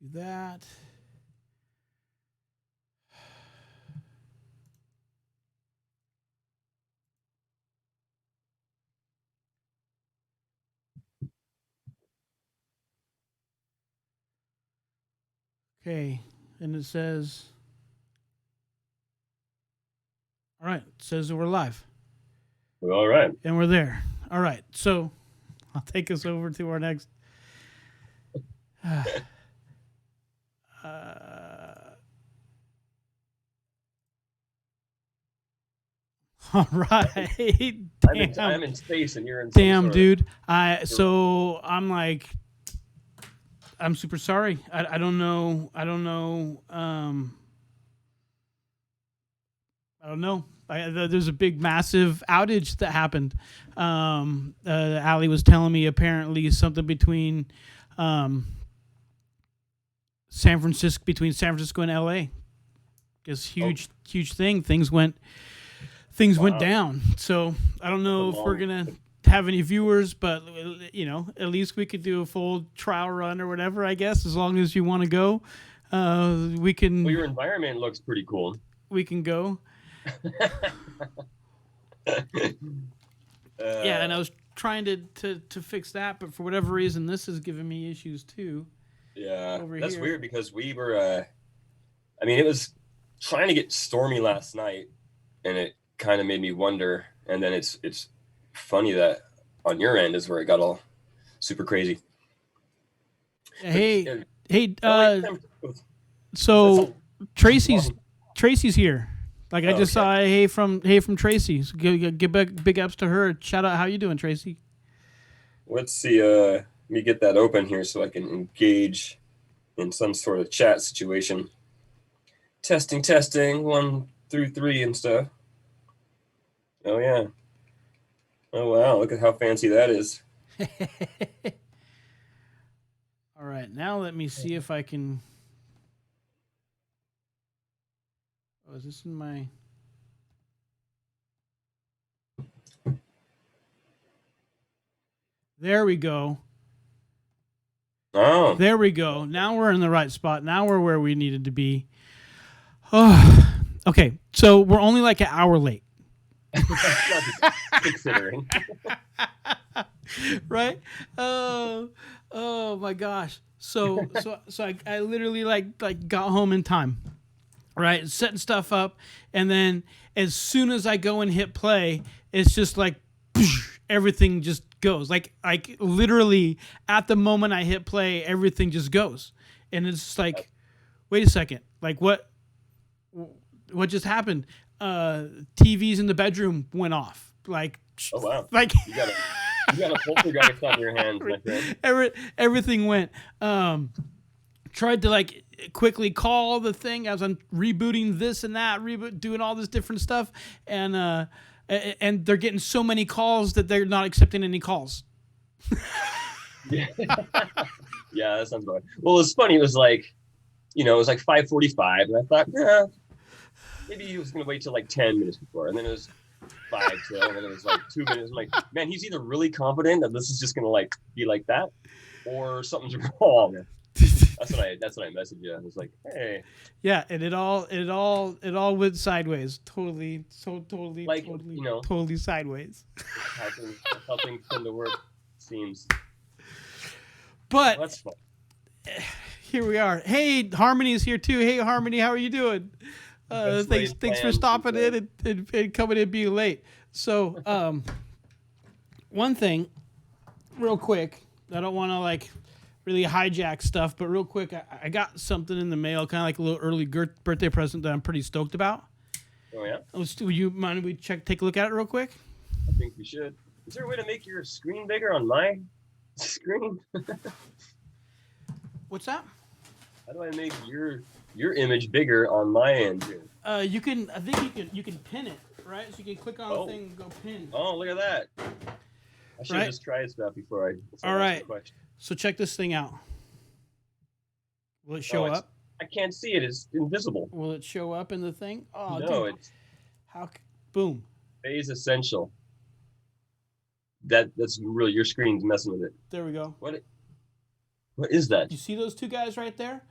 Do that. Okay, and it says, all right, it says that we're live. Well, all right. And we're there. All right, so I'll take us over to our next. All right. I'm in space and you're in Damn, sort dude. I'm like, I'm super sorry. I don't know. I don't know. I don't know. There's a big, massive outage that happened. Ali was telling me apparently something between San Francisco and LA. Because huge thing. Things went down. So I don't know if we're gonna have any viewers, but at least we could do a full trial run or whatever. I guess as long as you want to go, we can. Well, your environment looks pretty cool. We can go. Yeah, and I was trying to fix that, but for whatever reason, this is giving me issues too. Yeah, that's weird because we were. It was trying to get stormy last night, and it kind of made me wonder. And then it's funny that on your end is where it got all super crazy. Hey, so Tracy's here. Like I just saw a hey from Tracy. So give big ups to her. Shout out, how you doing, Tracy? Let's see. Let me get that open here so I can engage in some sort of chat situation. Testing 1 through 3 and stuff. Oh yeah. Oh wow! Look at how fancy that is. All right, now let me see if I can. Oh, is this in my? There we go. Oh. There we go. Now we're in the right spot. Now we're where we needed to be. Oh, okay. So we're only like an hour late. Considering. Right? Oh my gosh. So I literally like got home in time. Right? Setting stuff up, and then as soon as I go and hit play, it's just like everything just goes. Like literally at the moment I hit play, everything just goes. And it's just like, wait a second. Like what just happened? TVs in the bedroom went off. Like, oh wow! Like you got a poltergeist on your hands, my friend. Everything went. Tried to like quickly call the thing as I'm rebooting this and that, doing all this different stuff, and they're getting so many calls that they're not accepting any calls. Yeah, that sounds about right. Well, it's funny. It was like, it was like 5:45, and I thought, maybe he was going to wait till like 10 minutes before, and then it was 5 till, and then it was like 2 minutes. I'm like, man, he's either really confident that this is just going to like be like that, or something's wrong. That's what I messaged you. I was like, hey. Yeah, and it all went sideways. Totally sideways. How things tend to work, seems. But that's fun. Here we are. Hey, Harmony is here too. Hey, Harmony, how are you doing? Thanks for stopping in and coming in being late. So, one thing, real quick, I don't want to like really hijack stuff, but real quick, I got something in the mail, kind of like a little early birthday present that I'm pretty stoked about. Oh yeah. Would you mind if we take a look at it real quick? I think we should. Is there a way to make your screen bigger on my screen? What's that? How do I make your image bigger on my end here? I think you can pin it, right? So you can click on the thing and go pin. Oh, look at that. I should just try stuff before I all right. So check this thing out. Will it show up? I can't see it. It's invisible. Will it show up in the thing? Oh, no, dude. Boom. Phase essential. That's really your screen's messing with it. There we go. What? What is that? You see those two guys right there?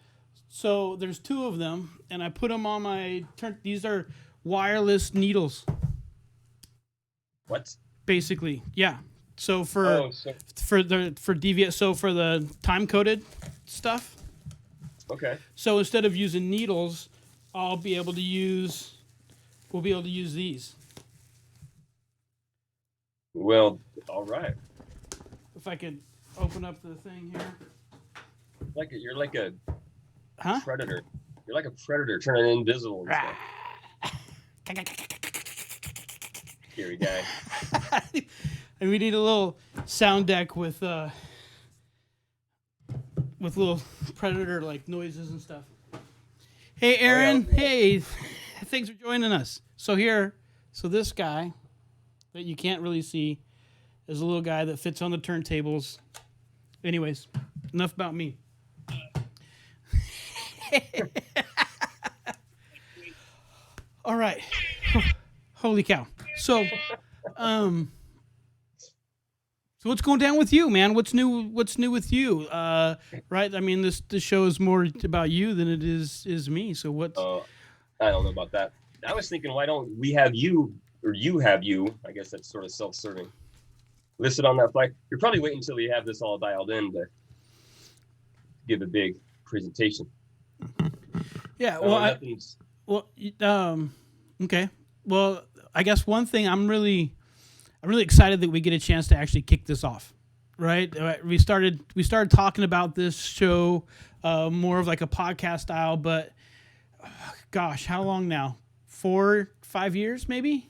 So there's two of them, and I put them on my turn. These are wireless needles, What? basically. Yeah. So for Oh, so for deviate, so for the time coded stuff. okay. So instead of using needles, we'll be able to use these. Well, all right. If I could open up the thing here. You're like a Huh? predator. You're like a predator turning invisible and stuff. Scary guy. And we need a little sound deck with little predator like noises and stuff. Hey Aaron, hey, thanks for joining us. So this guy that you can't really see is a little guy that fits on the turntables. Anyways, enough about me. All right. Holy cow. So what's going down with you, man? What's new with you? Right? I mean, this show is more about you than it is me. So what? I don't know about that. I was thinking, why don't we have you, or you have you? I guess that's sort of self-serving. Listed on that flag. You're probably waiting until we have this all dialed in to give a big presentation. Yeah. Okay. Well, I guess one thing I'm really excited that we get a chance to actually kick this off, right? We started talking about this show more of like a podcast style, but gosh, how long now? 4-5 years, maybe?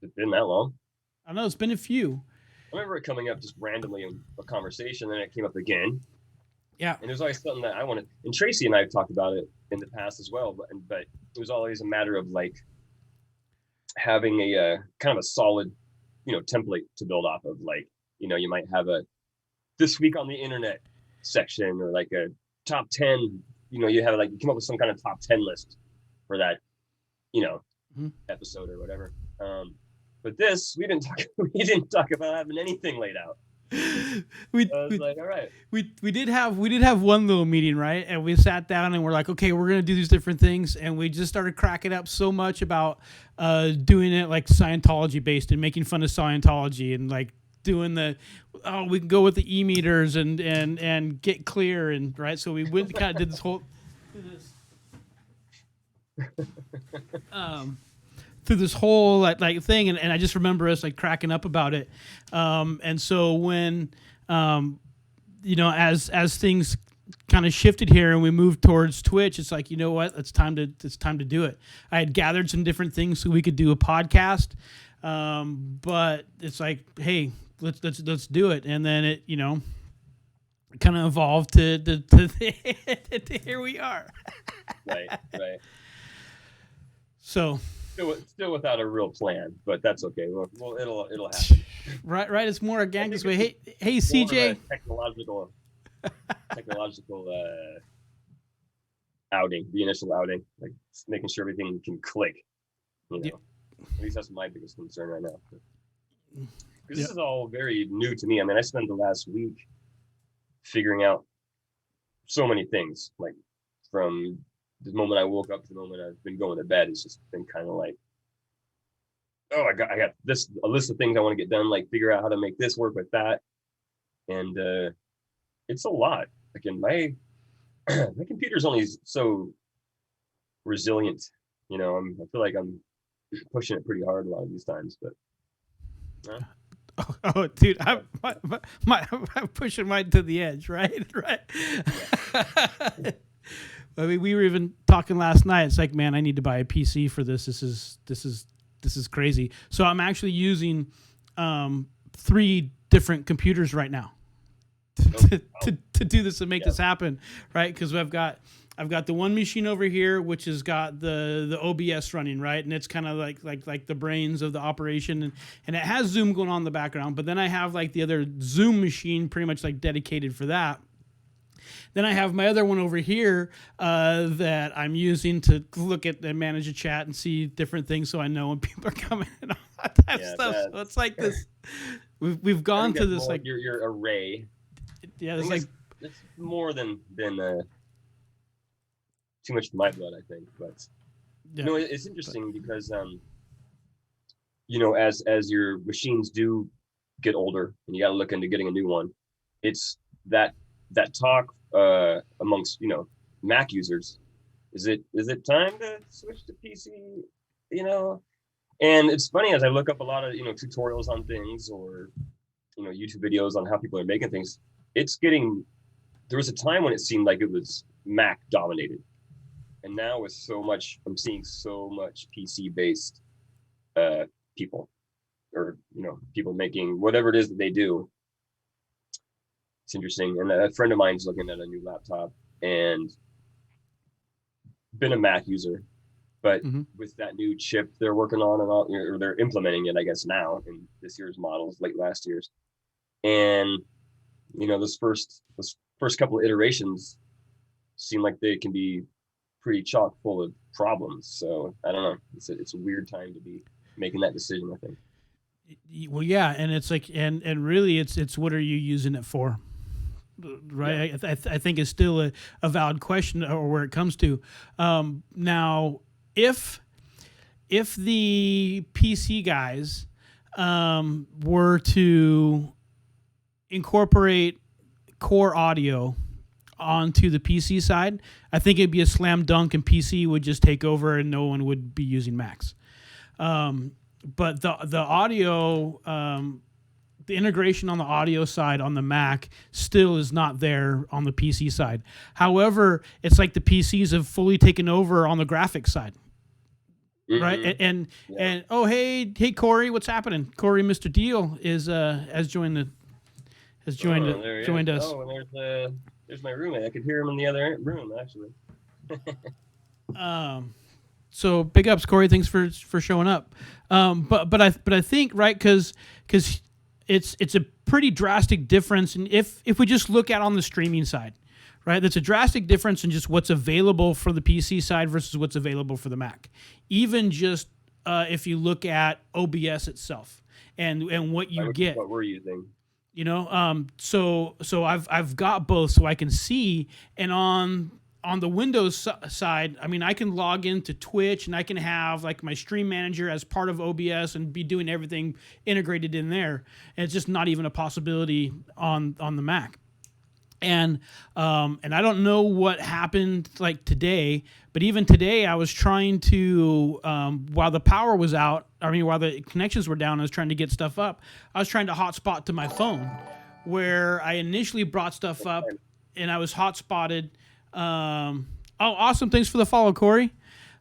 It's been that long? I don't know. It's been a few. I remember it coming up just randomly in a conversation, then it came up again. Yeah. And there's always something that I wanted, and Tracy and I have talked about it in the past as well, but it was always a matter of like having a kind of a solid, template to build off of. Like, you might have a this week on the internet section, or like a top 10, you have like, you come up with some kind of top 10 list for that, episode or whatever. But this, we didn't talk about having anything laid out. I was like, all right. We did have one little meeting, right? And we sat down and we're like, okay, we're gonna do these different things, and we just started cracking up so much about doing it like Scientology based and making fun of Scientology, and like doing we can go with the e-meters and get clear, and right. So we went kind of did this whole through this whole like thing, and I just remember us like cracking up about it. And so when as things kind of shifted here and we moved towards Twitch, it's like, you know what, it's time to do it. I had gathered some different things so we could do a podcast, but it's like, hey, let's do it. And then it kind of evolved to here we are. Right. So Still without a real plan, but that's okay. Well, it'll happen. Right. It's more organic this way. Hey, CJ. Technological outing, the initial outing, like making sure everything can click. Yep. At least that's my biggest concern right now. Because this is all very new to me. I mean, I spent the last week figuring out so many things, like from the moment I woke up to the moment I've been going to bed. It's just been kind of like, I got a list of things I want to get done, like figure out how to make this work with that. And it's a lot. Again, my computer's only so resilient. I feel like I'm pushing it pretty hard a lot of these times, but Oh, dude, I'm pushing mine to the edge, right? Yeah. I mean, we were even talking last night. It's like, man, I need to buy a PC for this. This is crazy. So I'm actually using 3 different computers right now to do this and make this happen, right? Because I've got the one machine over here, which has got the OBS running, right, and it's kind of like the brains of the operation, and it has Zoom going on in the background. But then I have like the other Zoom machine, pretty much like dedicated for that. Then I have my other one over here that I'm using to look at and manage a chat and see different things, so I know when people are coming and all that stuff. So it's like this. We've gone to this like your array. Yeah, it's like it's more than too much for my blood, I think. But it's interesting because as your machines do get older and you got to look into getting a new one, it's that talk amongst Mac users. Is it time to switch to PC? And it's funny as I look up a lot of tutorials on things or YouTube videos on how people are making things. There was a time when it seemed like it was Mac dominated, and now with I'm seeing so much PC based people, or people making whatever it is that they do. It's interesting. And a friend of mine's looking at a new laptop and been a Mac user, but with that new chip they're working on and all, or they're implementing it, I guess now in this year's models, late last year's, and those first couple of iterations seem like they can be pretty chock full of problems. So I don't know. It's a weird time to be making that decision, I think. Well, yeah, and it's like, and really, it's what are you using it for, right? Yeah. I think it's still a valid question, or where it comes to. Now, if the PC guys were to incorporate core audio onto the PC side, I think it'd be a slam dunk, and PC would just take over, and no one would be using Macs. But the audio, the integration on the audio side on the Mac still is not there on the PC side. However, it's like the PCs have fully taken over on the graphics side, right? And oh, hey Corey, what's happening? Corey, Mr. Deal has joined us. Oh, and there's my roommate. I could hear him in the other room, actually. So big ups, Corey. Thanks for showing up. But I think, right, because it's a pretty drastic difference, and if we just look at on the streaming side, right, that's a drastic difference in just what's available for the PC side versus what's available for the Mac. Even just if you look at OBS itself and what you get. What we're using. So I've got both, so I can see, and on the Windows side, I mean, I can log into Twitch and I can have like my stream manager as part of OBS and be doing everything integrated in there. And it's just not even a possibility on the Mac. And I don't know what happened like today, but even today I was trying to, while the power was out, while the connections were down, I was trying to get stuff up. I was trying to hotspot to my phone, where I initially brought stuff up and I was hotspotted. Oh, awesome! Thanks for the follow, Corey.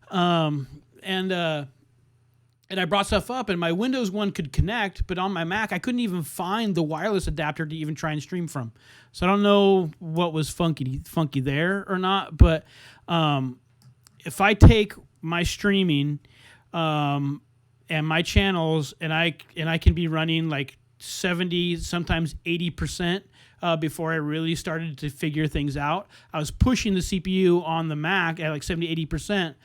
And I brought stuff up, and my Windows one could connect, but on my Mac I couldn't even find the wireless adapter to even try and stream from. So I don't know what was funky there or not. But if I take my streaming and my channels, and I can be running like 70, sometimes 80%. Before I really started to figure things out, I was pushing the CPU on the Mac at like 70, 80%.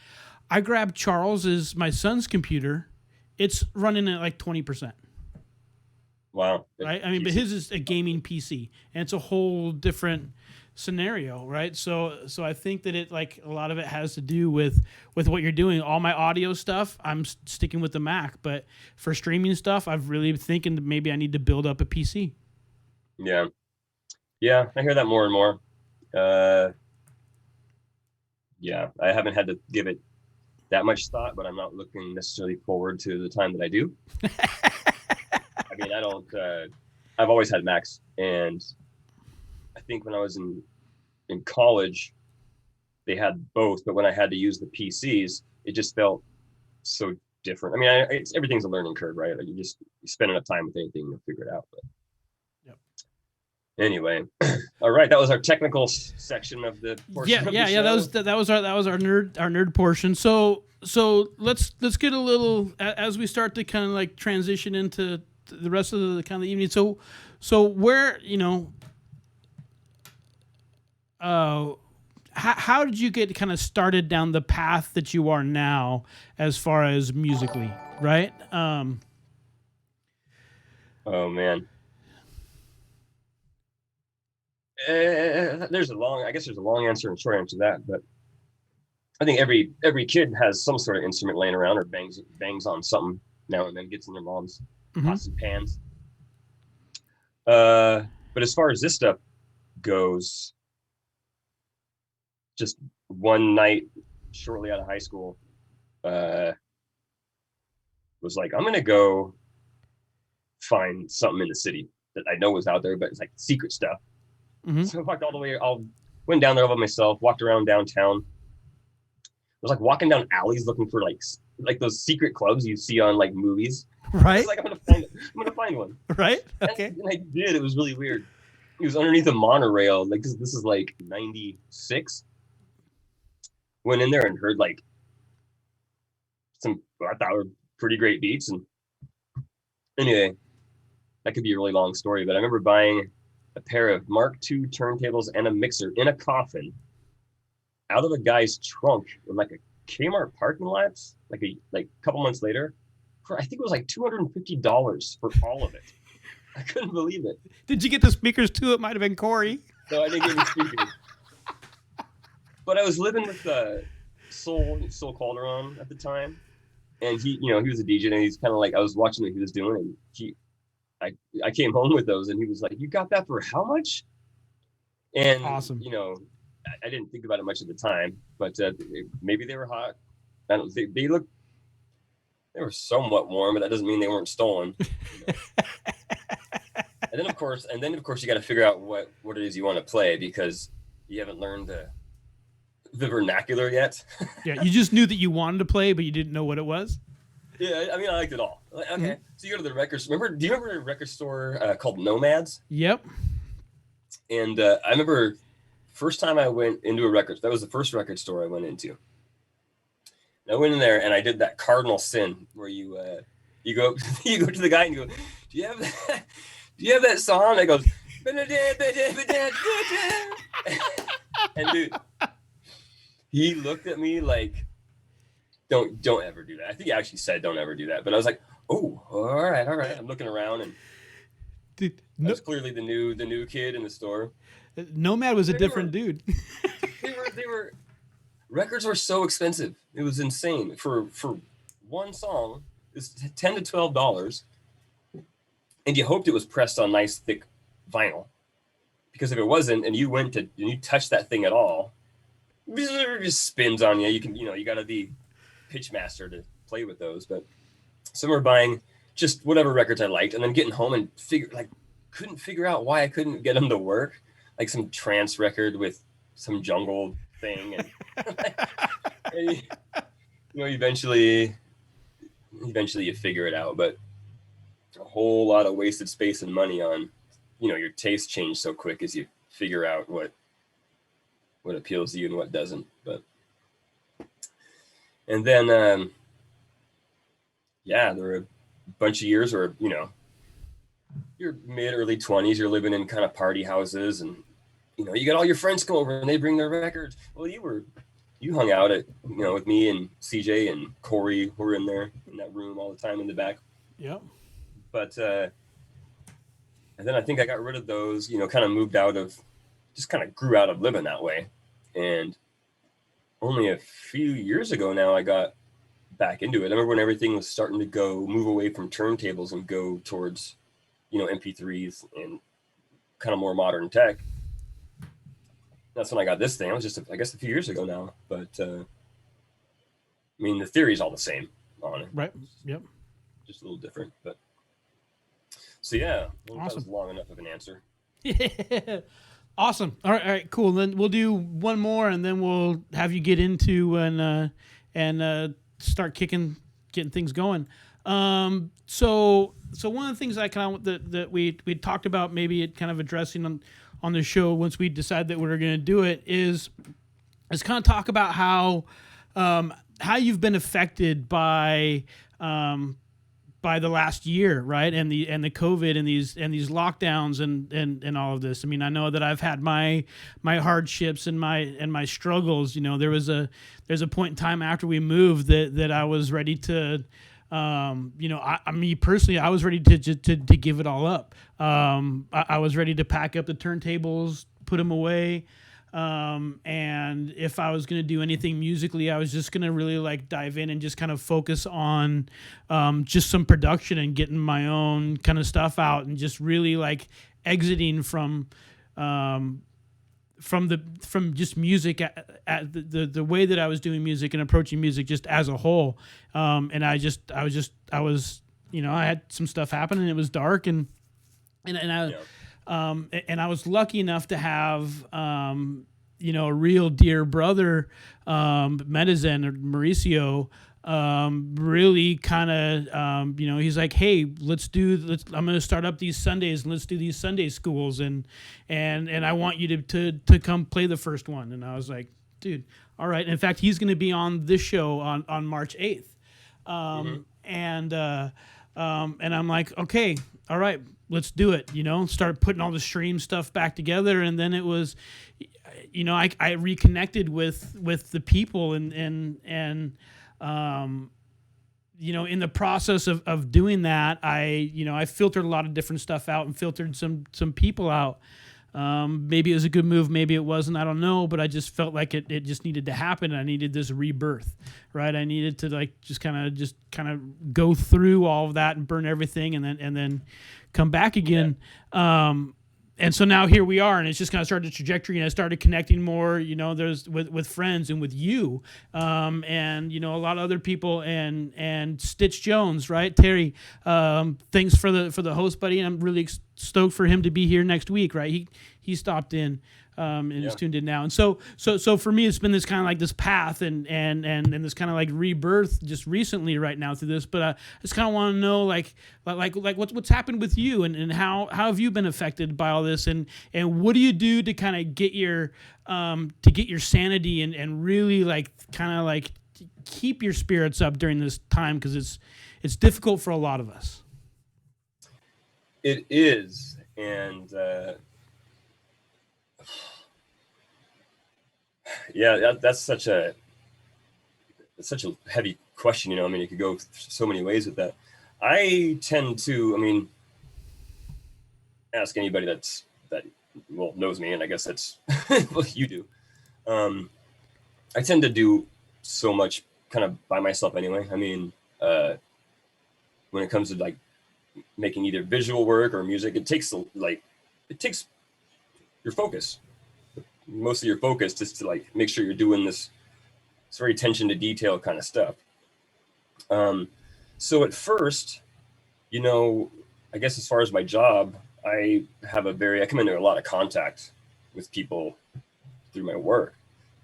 I grabbed Charles's, my son's computer. It's running at like 20%. Wow. Right? I mean, but his is a gaming PC, and it's a whole different scenario, right? So I think that it, like, a lot of it has to do with what you're doing. All my audio stuff, I'm sticking with the Mac, but for streaming stuff, I've really thinking that maybe I need to build up a PC. Yeah. Yeah, I hear that more and more. Yeah, I haven't had to give it that much thought, but I'm not looking necessarily forward to the time that I do. I mean, I don't. I've always had Macs, and I think when I was in college, they had both. But when I had to use the PCs, it just felt so different. I mean, everything's a learning curve, right? Like you spend enough time with anything, you'll figure it out. But anyway, all right, that was our technical section of the portion. Yeah. That was our nerd portion. So let's get a little, as we start to kind of like transition into the rest of the kind of the evening. So where, how did you get kind of started down the path that you are now as far as musically, right? Oh man. There's a long answer and short answer to that, but I think every kid has some sort of instrument laying around or bangs on something now and then, gets in their mom's pots and pans. But as far as this stuff goes, just one night shortly out of high school, was like, I'm gonna go find something in the city that I know was out there, but it's like secret stuff. So I walked all the way. Went down there all by myself. Walked around downtown. I was like walking down alleys looking for like those secret clubs you see on like movies. Right. I was like, I'm gonna find one. Right. Okay. And I did. It was really weird. It was underneath a monorail. Like this is like '96. Went in there and heard like some I thought were pretty great beats. And anyway, that could be a really long story, but I remember buying a pair of Mark II turntables and a mixer in a coffin out of a guy's trunk in like a Kmart parking lot, like a couple months later, for I think it was like $250 for all of it. I couldn't believe it. Did you get the speakers too? It might have been Corey. No, I didn't get any speakers. But I was living with Soul Calderon at the time, and he was a DJ, and he's kind of like, I was watching what he was doing, and I came home with those, and he was like, "You got that for how much?" And awesome. I didn't think about it much at the time, but maybe they were hot. I don't think they were somewhat warm, but that doesn't mean they weren't stolen. And then of course you got to figure out what it is you want to play, because you haven't learned the vernacular yet. Yeah, you just knew that you wanted to play, but you didn't know what it was. Yeah, I mean, I liked it all. Okay, so you go to the record store. Do you remember a record store called Nomads? Yep. And I remember first time I went into a record. That was the first record store I went into. And I went in there and I did that cardinal sin where you go to the guy and you go, "Do you have that song?" And it goes, and dude, he looked at me like, Don't ever do that. I think he actually said don't ever do that. But I was like, oh, all right. I'm looking around, and dude, I was clearly the new kid in the store. Nomad was a different dude. They were records were so expensive. It was insane. For one song, it's $10 to $12, and you hoped it was pressed on nice thick vinyl, because if it wasn't, and you touched that thing at all, it just spins on you. You got to be pitch master to play with those. But some were buying just whatever records I liked, and then getting home and couldn't figure out why I couldn't get them to work, like some trance record with some jungle thing, and, and eventually you figure it out. But a whole lot of wasted space and money on your tastes change so quick as you figure out what appeals to you and what doesn't. But and then, there were a bunch of years where, you're mid, early 20s, you're living in kind of party houses, and, you got all your friends come over and they bring their records. Well, you hung out with me and CJ and Corey, who were in there in that room all the time in the back. Yep. But, and then I think I got rid of those, kind of moved out of, just kind of grew out of living that way. And only a few years ago now, I got back into it. I remember when everything was starting to move away from turntables and go towards, MP3s and kind of more modern tech. That's when I got this thing. It was just, I guess, a few years ago now. But, the theory is all the same on it. Right. Yep. Just a little different. But so, yeah. Well, awesome. That was long enough of an answer. Yeah. Awesome. All right, cool. Then we'll do one more, and then we'll have you get into and start getting things going. So one of the things I kind of that we talked about, maybe it kind of addressing on the show once we decide that we're going to do it, is kind of talk about how you've been affected by the last year, right? And the COVID and these lockdowns and all of this. I mean, I know that I've had my hardships and my struggles. There's a point in time after we moved that I was ready to, me personally, I was ready to give it all up. I was ready to pack up the turntables, put them away. And if I was going to do anything musically, I was just going to really like dive in and just kind of focus on just some production and getting my own kind of stuff out, and just really like exiting from just music at the way that I was doing music and approaching music just as a whole. And I was, you know, I had some stuff happen, and it was dark, and I, and I was lucky enough to have, you know, a real dear brother, Medizen or Mauricio, really kind of, you know, he's like, hey, I'm going to start up these Sundays, and let's do these Sunday schools. And I want you to come play the first one. And I was like, dude, all right. And in fact, he's going to be on this show on March 8th. And I'm like, okay, all right, let's do it. You know, start putting all the stream stuff back together. And then it was, you know, I reconnected with the people, and you know, in the process of doing that, I filtered a lot of different stuff out and filtered some people out. Maybe it was a good move, maybe it wasn't, I don't know, but I just felt like it just needed to happen. I needed this rebirth, right? I needed to like just kind of go through all of that and burn everything, and then come back again. Yeah. And so now here we are, and it's just kind of started a trajectory, and I started connecting more, you know, there's with friends and with you, and, you know, a lot of other people, and Stitch Jones, right? Terry, thanks for the host, buddy. And I'm really stoked for him to be here next week, right? He stopped in, and is tuned in now. And so for me, it's been this kind of like this path and this kind of like rebirth just recently right now through this. But I just kind of want to know like what's happened with you, and how have you been affected by all this, and what do you do to kind of get your sanity and really like kind of like keep your spirits up during this time, because it's difficult for a lot of us. It is, and yeah, that's such a heavy question. You know, I mean, it could go so many ways with that. I tend to, I mean, ask anybody that knows me, and I guess that's what you do. I tend to do so much kind of by myself anyway. I mean, when it comes to like making either visual work or music, it takes your focus. Most of your focus just to like make sure you're doing this. It's very attention to detail kind of stuff. So at first, you know, I guess as far as my job, I come into a lot of contact with people through my work,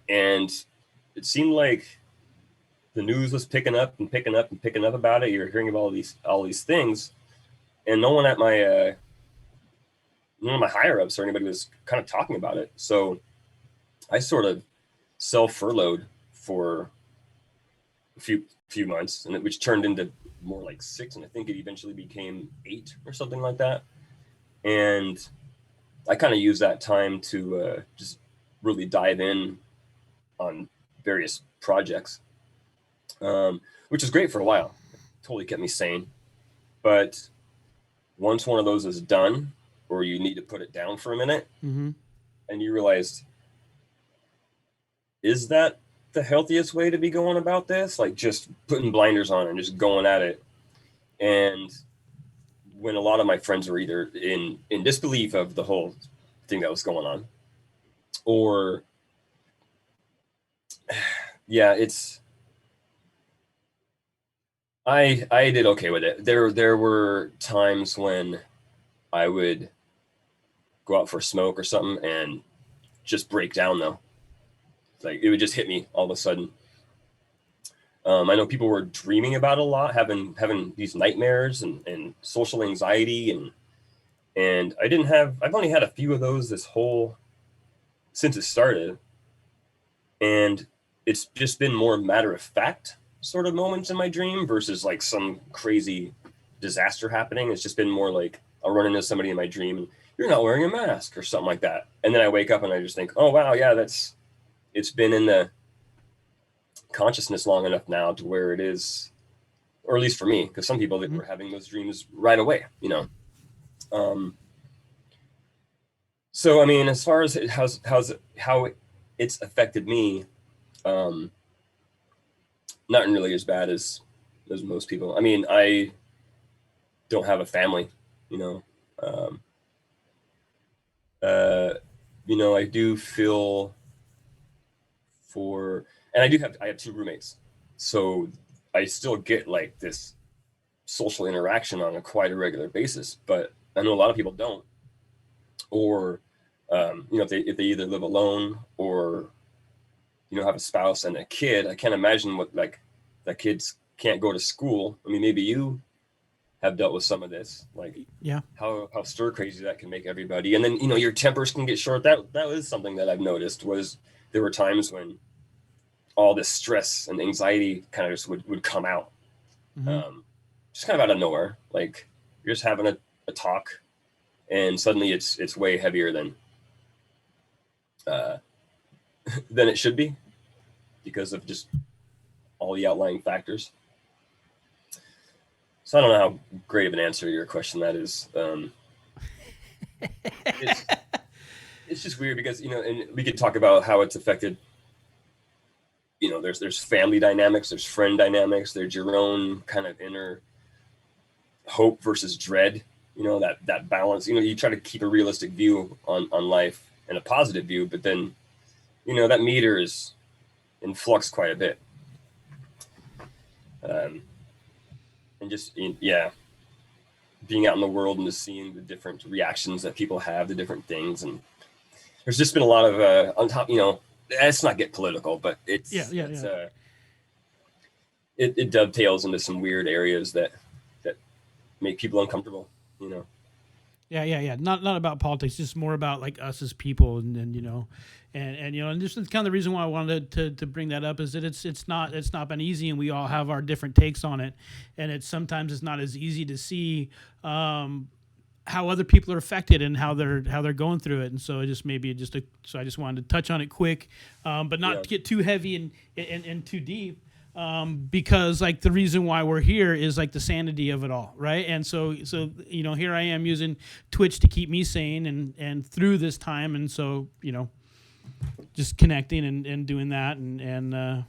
and it seemed like the news was picking up about it. You're hearing about all these things, and no one at my none of my higher ups or anybody was kind of talking about it. So I sort of self-furloughed for a few months, and which turned into more like 6, and I think it eventually became 8 or something like that. And I kind of used that time to just really dive in on various projects, which is great for a while. It totally kept me sane. But once one of those is done, or you need to put it down for a minute, mm-hmm. and you realize, is that the healthiest way to be going about this? Like just putting blinders on and just going at it. And when a lot of my friends were either in disbelief of the whole thing that was going on, or I did okay with it. There were times when I would go out for a smoke or something and just break down though. Like it would just hit me all of a sudden. I know people were dreaming about it a lot, having these nightmares and social anxiety, and I've only had a few of those since it started. And it's just been more matter of fact sort of moments in my dream versus like some crazy disaster happening. It's just been more like I'll run into somebody in my dream and you're not wearing a mask or something like that. And then I wake up and I just think, oh wow, yeah, it's been in the consciousness long enough now to where it is, or at least for me, because some people that were having those dreams right away, you know. So, I mean, as far as how it's affected me, not really as bad as most people. I mean, I don't have a family, you know. Um, uh, I do feel for, and I have two roommates, so I still get like this social interaction on a quite a regular basis. But I know a lot of people don't, or if they either live alone or have a spouse and a kid. I can't imagine what like that kids can't go to school. I mean, maybe you have dealt with some of this, like Yeah. how stir crazy that can make everybody, and then your tempers can get short. That was something that I've noticed. Was there were times when all this stress and anxiety kind of just would come out, Mm-hmm. just kind of out of nowhere. Like you're just having a talk, and suddenly it's way heavier uh, than it should be because of just all the outlying factors. So I don't know how great of an answer to your question that is. It's, it's just weird because and we could talk about how it's affected. There's family dynamics, there's friend dynamics, there's your own kind of inner hope versus dread. That balance. You try to keep a realistic view on life and a positive view, but then that meter is in flux quite a bit. And just being out in the world and just seeing the different reactions that people have to different things, and there's just been a lot of on top. Let's not get political, but it dovetails into some weird areas that make people uncomfortable. Yeah. Not about politics, just more about like us as people, and and this is kind of the reason why I wanted to bring that up is that it's not been easy, and we all have our different takes on it, and sometimes it's not as easy to see how other people are affected and how they're going through it, and so it just so I just wanted to touch on it quick, but not get too heavy and too deep. Because like the reason why we're here is like the sanity of it all, right? And so here I am using Twitch to keep me sane and through this time, and so just connecting and doing that, and I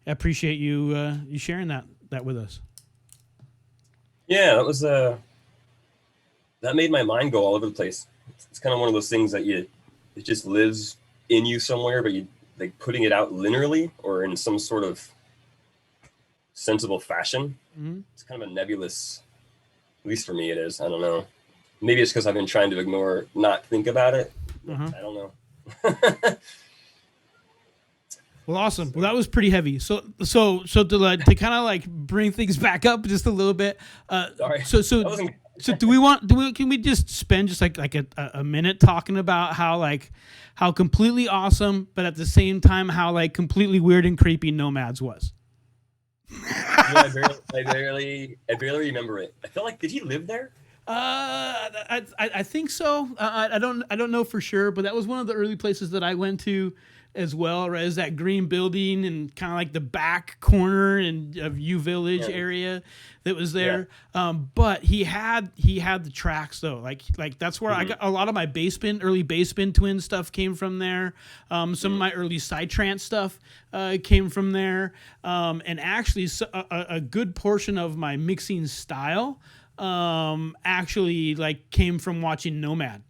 appreciate you sharing that with us. Yeah, that was that made my mind go all over the place. It's kind of one of those things that it just lives in you somewhere, but you like putting it out linearly or in some sort of sensible fashion. Mm-hmm. It's kind of a nebulous, at least for me it is. I don't know, maybe it's because I've been trying to not think about it. Uh-huh. I don't know. Well, awesome. Well, that was pretty heavy. So to kind of like bring things back up just a little bit. Sorry. So can we just spend just like a minute talking about how completely awesome, but at the same time how like completely weird and creepy Nomads was? I barely remember it. I felt like, did he live there? I think so. I don't know for sure, but that was one of the early places that I went to as well. Right, is that green building and kind of like the back corner of U Village area that was there. Yeah. But he had the tracks though. Like that's where I got a lot of my early bass bin twin stuff came from there. Some of my early psytrance stuff came from there. And actually a good portion of my mixing style actually like came from watching Nomad,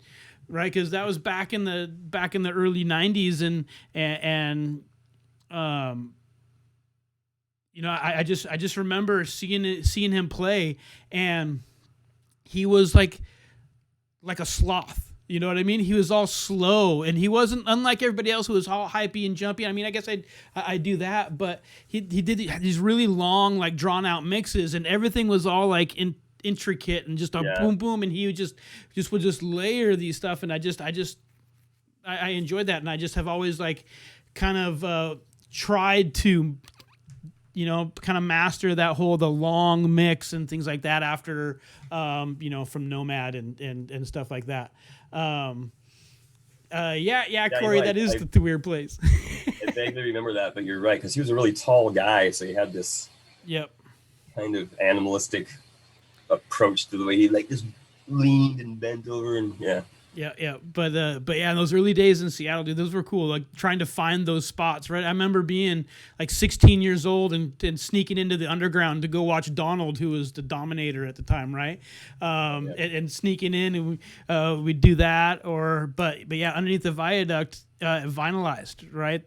right? Because that was back in the early 90s, and I just remember seeing him play, and he was like a sloth. You know what I mean? He was all slow, and he wasn't unlike everybody else who was all hypey and jumpy. I mean, I guess I do that, but he did these really long, like drawn out mixes, and everything was all like intricate and just a boom boom, and he would just layer these stuff, and I enjoyed that, and I just have always like kind of tried to kind of master that the long mix and things like that after from Nomad and stuff like that. Corey, right. That is the weird place. I vaguely remember that, but you're right, because he was a really tall guy, so he had this kind of animalistic approach to the way he like just leaned and bent over, and Yeah. But yeah, in those early days in Seattle, dude, those were cool. Like trying to find those spots, right? I remember being like 16 years old and sneaking into the underground to go watch Donald, who was the Dominator at the time, right? And sneaking in, and we'd do that, but yeah, underneath the viaduct, vinylized, right?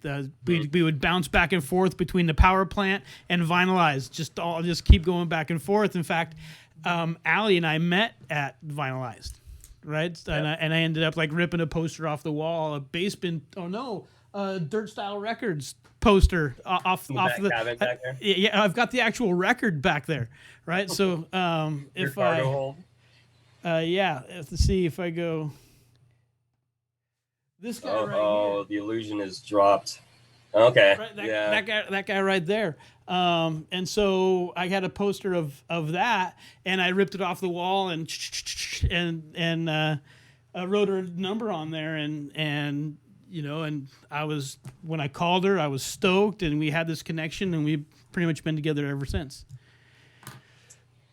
We would bounce back and forth between the power plant and vinylized, just keep going back and forth. In fact, Allie and I met at vinylized. Right, yeah. and I ended up like ripping a poster off the wall, a basement. Oh no, Dirt Style Records poster off the cabin back there. Yeah, I've got the actual record back there. Right, so if cargo hold. Let's see if I go. This guy right here. Oh, the illusion is dropped. Okay. Right, that guy right there. And so I had a poster of that, and I ripped it off the wall and wrote her number on there, and I was, when I called her, I was stoked, and we had this connection, and we've pretty much been together ever since.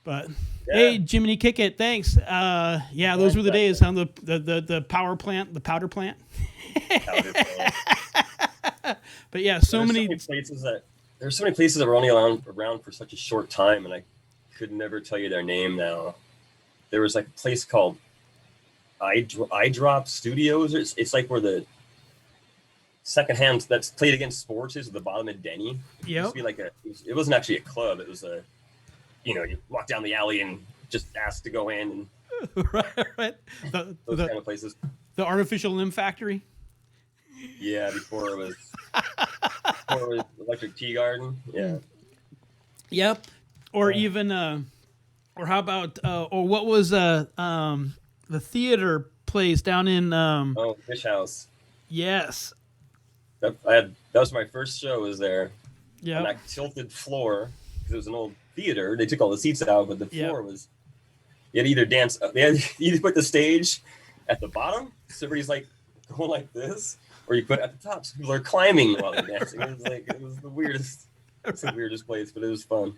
But hey, Jiminy Kick It, thanks. Those were the days on the power plant, the powder plant. But yeah, there's so many places that were only around for such a short time, and I could never tell you their name now. There was like a place called iDrop Studios. It's like where the secondhand that's played against sports is at the bottom of Denny. Yep. It used to be like it wasn't actually a club. It was you walk down the alley and just ask to go in. And right. Those kind of places. The Artificial Limb Factory. Yeah, before it was Electric Tea Garden. Yeah. Yep. Or even or how about or what was the theater place down in Fish House. Yes. That was my first show, was there. Yeah. On that tilted floor, because it was an old theater. They took all the seats out, but the floor was, you had to either dance up, they had either put the stage at the bottom, so everybody's like going like this, or you put it at the top, so people are climbing while they're dancing. It was the weirdest. It's the weirdest place, but it was fun.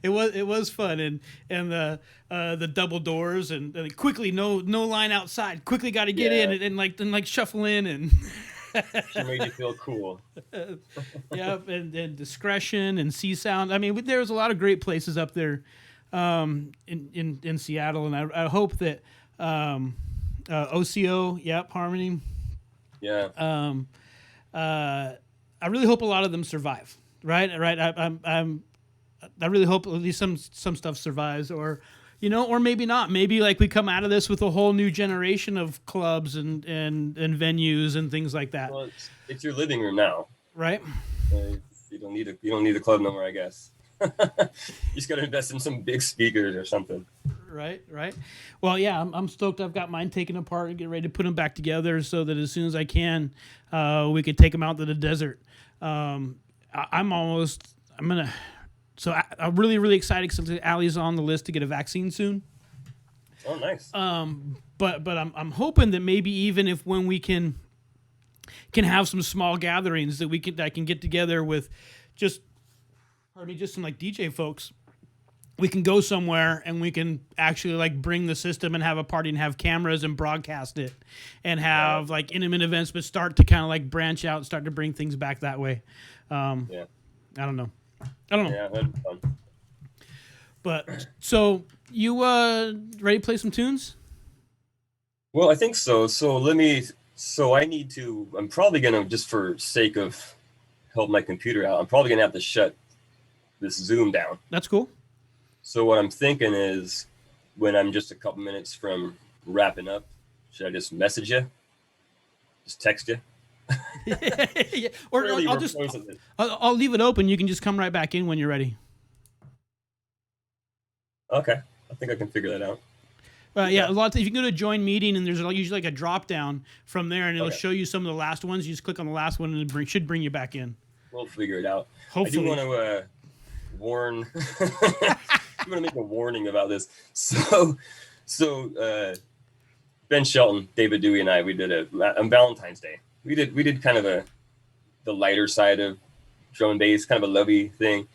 It was fun, and the double doors, and quickly no line outside. Quickly got to get in and like shuffle in and. She made you feel cool. Yep, and discretion and sea sound. I mean, there was a lot of great places up there, in Seattle, and I hope that OCO, Harmony. Yeah. I really hope a lot of them survive. Right. I really hope at least some stuff survives, or maybe not. Maybe like we come out of this with a whole new generation of clubs and venues and things like that. Well, it's your living room now, right? You don't need a club no more, I guess. You just got to invest in some big speakers or something. Right. Well, yeah, I'm stoked. I've got mine taken apart and get ready to put them back together so that as soon as I can, we could take them out to the desert. I'm really, really excited because Allie's on the list to get a vaccine soon. Oh, nice. But I'm hoping that maybe even if when we can have some small gatherings that I can get together with just some like DJ folks, we can go somewhere and we can actually like bring the system and have a party and have cameras and broadcast it and have like intimate events, but start to kind of like branch out and start to bring things back that way. I don't know. Yeah, that'd be fun. But so you ready to play some tunes? Well, I think so. I'm probably gonna, just for sake of help my computer out, I'm probably gonna have to shut this Zoom down. That's cool. So what I'm thinking is, when I'm just a couple minutes from wrapping up, should I just message you? Just text you? Yeah. Or I'll leave it open. You can just come right back in when you're ready. Okay, I think I can figure that out. Yeah, a lot of times you can go to join meeting, and there's usually like a drop down from there, and it'll show you some of the last ones. You just click on the last one, and it should bring you back in. We'll figure it out. Hopefully. I do want to warn. I'm going to make a warning about this. So Ben Shelton, David Dewey, and I, we did on Valentine's Day. We did kind of the lighter side of drum and bass, kind of a lovey thing.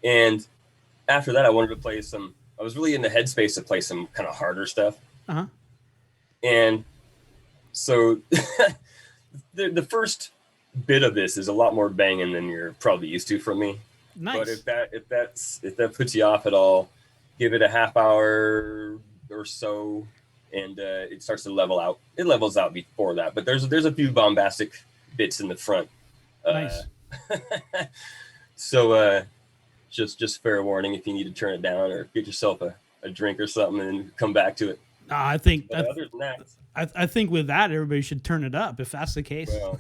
And after that, I wanted to play I was really in the headspace to play some kind of harder stuff. Uh-huh. And So the first bit of this is a lot more banging than you're probably used to from me. Nice. But if that puts you off at all, give it a half hour or so, and it starts to level out. It levels out before that, but there's a few bombastic bits in the front. Nice. So just fair warning if you need to turn it down or get yourself a drink or something and come back to it. I think But other than that, I think with that everybody should turn it up if that's the case. well,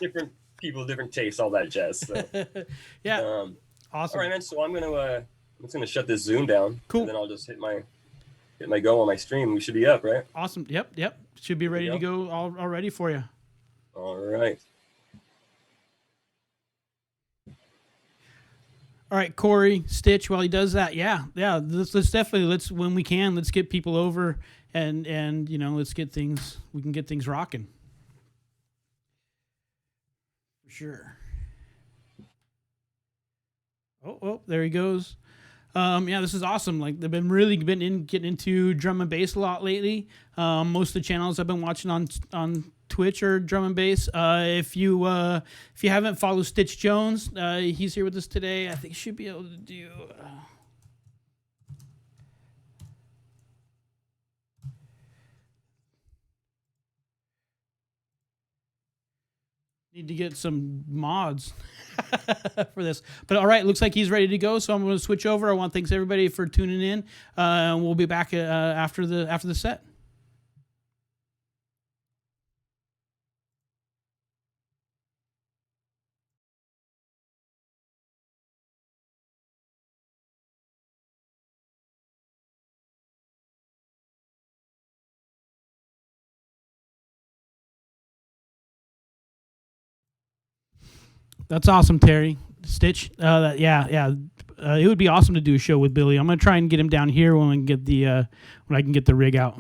different people, different tastes, all that jazz. So. Yeah. Awesome. Awesome. All right, man. So I'm just gonna shut this Zoom down. Cool. And then I'll just hit my go on my stream. We should be up, right? Awesome. Yep. Should be ready to go all ready for you. All right. All right, Corey, Stitch, while he does that, yeah. Let's definitely when we can, let's get people over and let's get things, we can get things rocking. For sure. Oh, there he goes. Yeah, this is awesome. Like they've been really getting into drum and bass a lot lately. Most of the channels I've been watching on Twitch are drum and bass. If you haven't followed Stitch Jones, he's here with us today. I think he should be able to do. Need to get some mods for this, but all right, looks like he's ready to go. So I'm going to switch over. I want to thanks everybody for tuning in. And we'll be back after the set. That's awesome, Terry. Stitch. Yeah. It would be awesome to do a show with Billy. I'm gonna try and get him down here when I can get the rig out.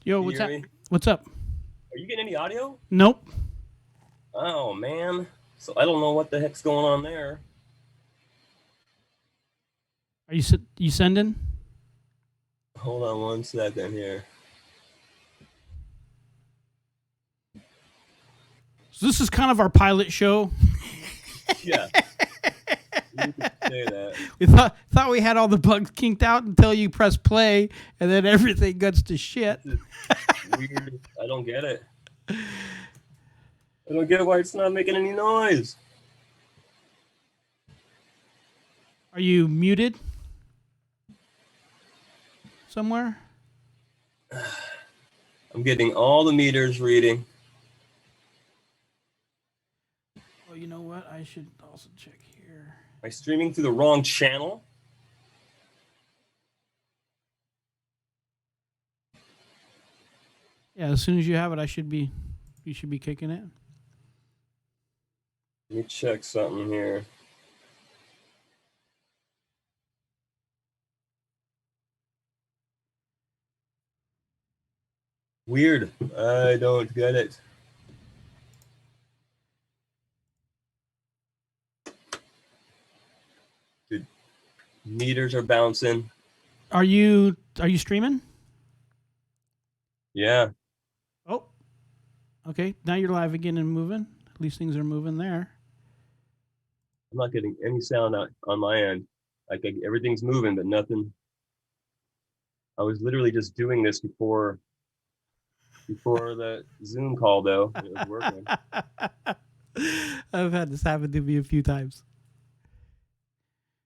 Yo, what's up? What's up? Are you getting any audio? Nope. Oh man. So I don't know what the heck's going on there. Are you sending? Hold on 1 second here. So this is kind of our pilot show. Yeah. You could say that. We thought we had all the bugs kinked out until you press play, and then everything goes to shit. Weird. I don't get it. I don't get why it's not making any noise. Are you muted somewhere? I'm getting all the meters reading. Oh, you know what? I should also check here. Am I streaming through the wrong channel? Yeah, as soon as you have it, you should be kicking it. Let me check something here. Weird. I don't get it. Dude, meters are bouncing. Are you streaming? Yeah. Oh. Okay, now you're live again and moving. At least things are moving there. I'm not getting any sound out on my end. Like everything's moving, but nothing. I was literally just doing this before the Zoom call, though. It was working. I've had this happen to me a few times.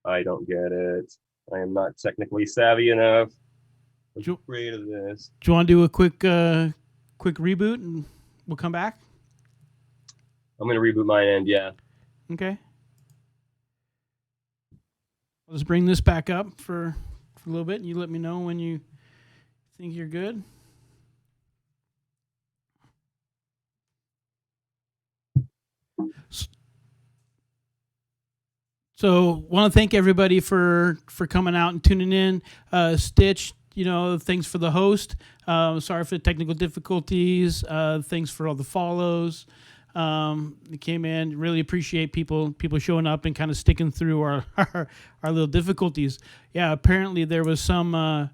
I don't get it. I am not technically savvy enough. I'm afraid of this. Do you want to do a quick reboot and we'll come back? I'm going to reboot my end, yeah. Okay. Let's bring this back up for a little bit, and you let me know when you think you're good. So, want to thank everybody for coming out and tuning in. Stitch, thanks for the host. Sorry for the technical difficulties. Thanks for all the follows. They came in. Really appreciate people showing up and kind of sticking through our little difficulties. Yeah, apparently there was some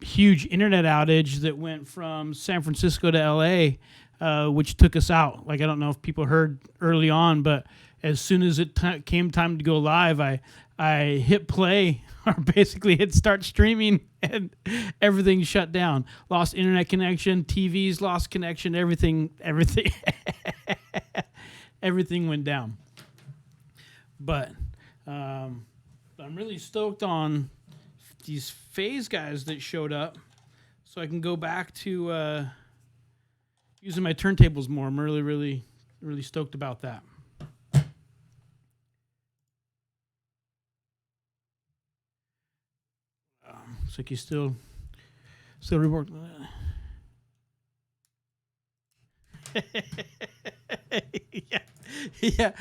huge internet outage that went from San Francisco to LA, which took us out. Like, I don't know if people heard early on, but as soon as it came time to go live, I hit play or basically hit start streaming, and everything shut down. Lost internet connection, TVs lost connection, everything everything went down. But I'm really stoked on these phase guys that showed up, so I can go back to using my turntables more. I'm really stoked about that. Looks like you still reworking that. yeah.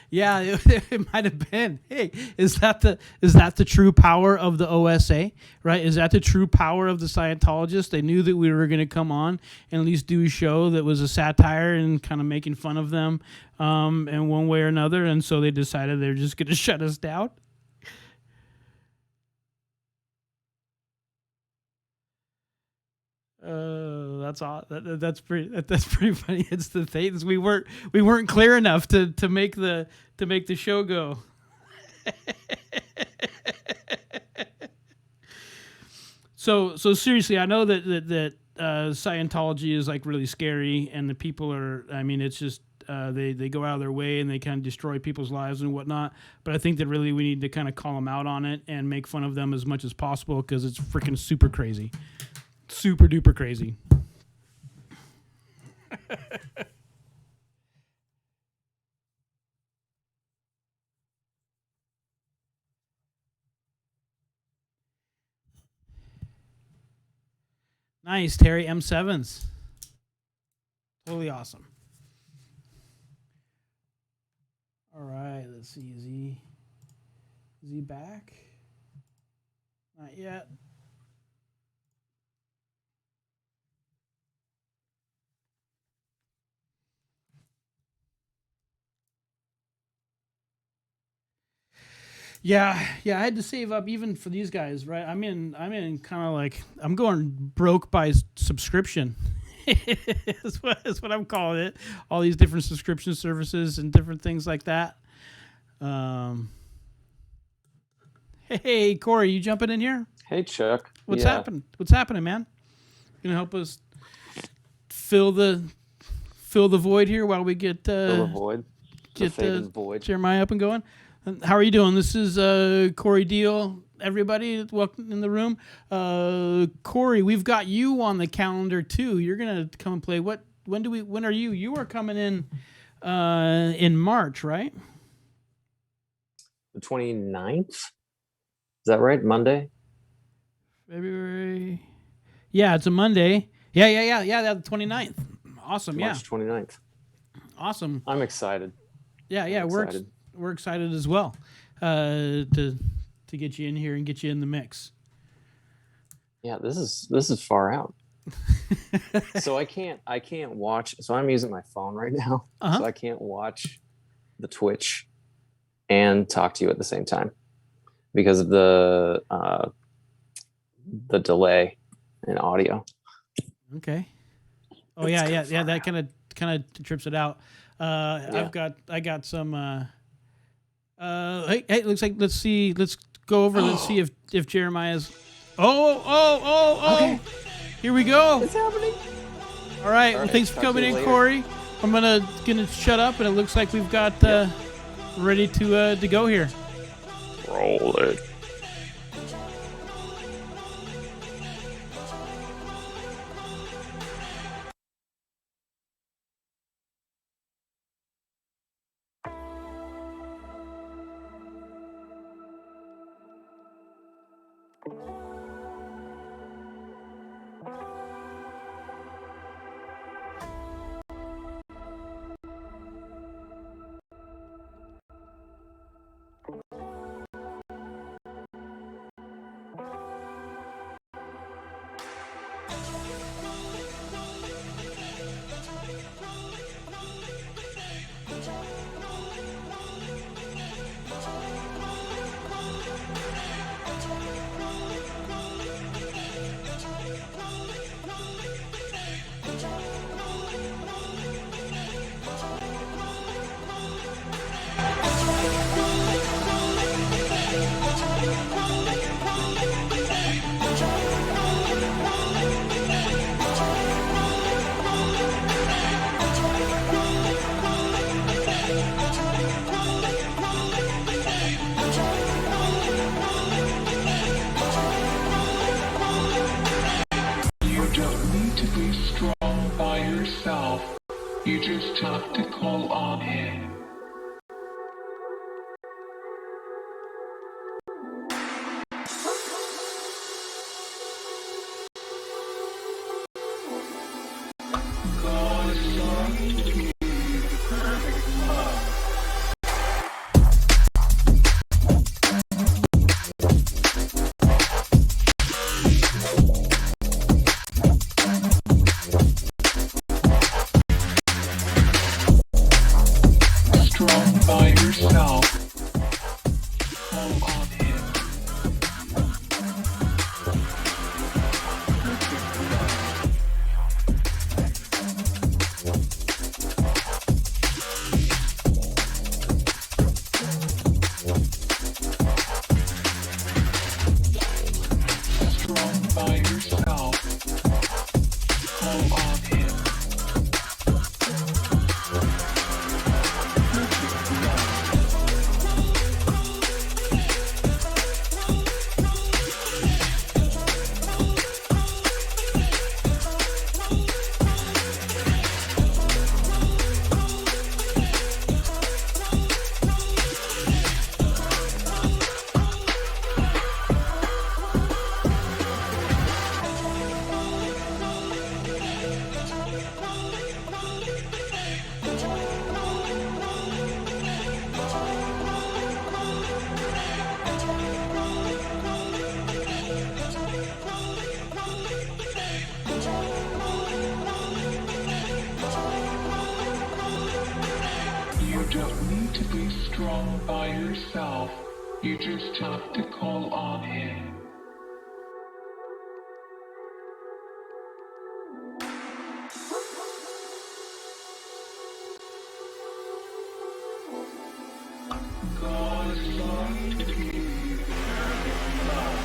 It might have been. Hey, is that the true power of the OSA? Right? Is that the true power of the Scientologists? They knew that we were going to come on and at least do a show that was a satire and kind of making fun of them, in one way or another, and so they decided they're just going to shut us down. That's pretty funny. It's the things we weren't clear enough to make the show go. So seriously, I know that Scientology is like really scary, and the people are. I mean, it's just they go out of their way and they kind of destroy people's lives and whatnot. But I think that really we need to kind of call them out on it and make fun of them as much as possible, because it's freaking super crazy. Super duper crazy. Nice, Terry. M7s. Totally awesome. All right, let's see. Is he back? Not yet. Yeah, I had to save up even for these guys, right? I'm in kind of like, I'm going broke by subscription. That's what I'm calling it. All these different subscription services and different things like that. Hey, Corey, you jumping in here? Hey, Chuck. What's happening? What's happening, man? You gonna help us fill the void here while we get fill the void. Get void. Jeremiah up and going. How are you doing? This is Corey Deal. Everybody, welcome in the room. Corey, we've got you on the calendar too. You're gonna come and play. When are you? You are coming in March, right? The 29th? Is that right? Monday? February. Yeah, it's a Monday. Yeah. The 29th. Awesome. March 29th. Awesome. I'm excited. Yeah. We're excited as well to get you in here and get you in the mix. Yeah, this is far out. So I can't watch. So I'm using my phone right now, so I can't watch the Twitch and talk to you at the same time because of the delay in audio. Okay. Oh yeah. That kind of trips it out. I got some. Hey, looks like let's go over. Let's see if Jeremiah's. Oh! Okay. Here we go. It's happening. All right. Well, thanks for coming in, Corey. I'm gonna shut up, and it looks like we've got ready to go here. Roll it. You just have to call on him. God is trying to give you the perfect love. By yourself, call on him. Perfect love. Strong by yourself, call on him. You don't need to be strong by yourself. You just have to call on him. God is trying to give you the perfect love.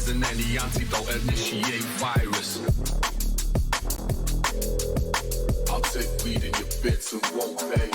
isn't any antidote, initiate virus. I'll take weed in your bits and won't pay.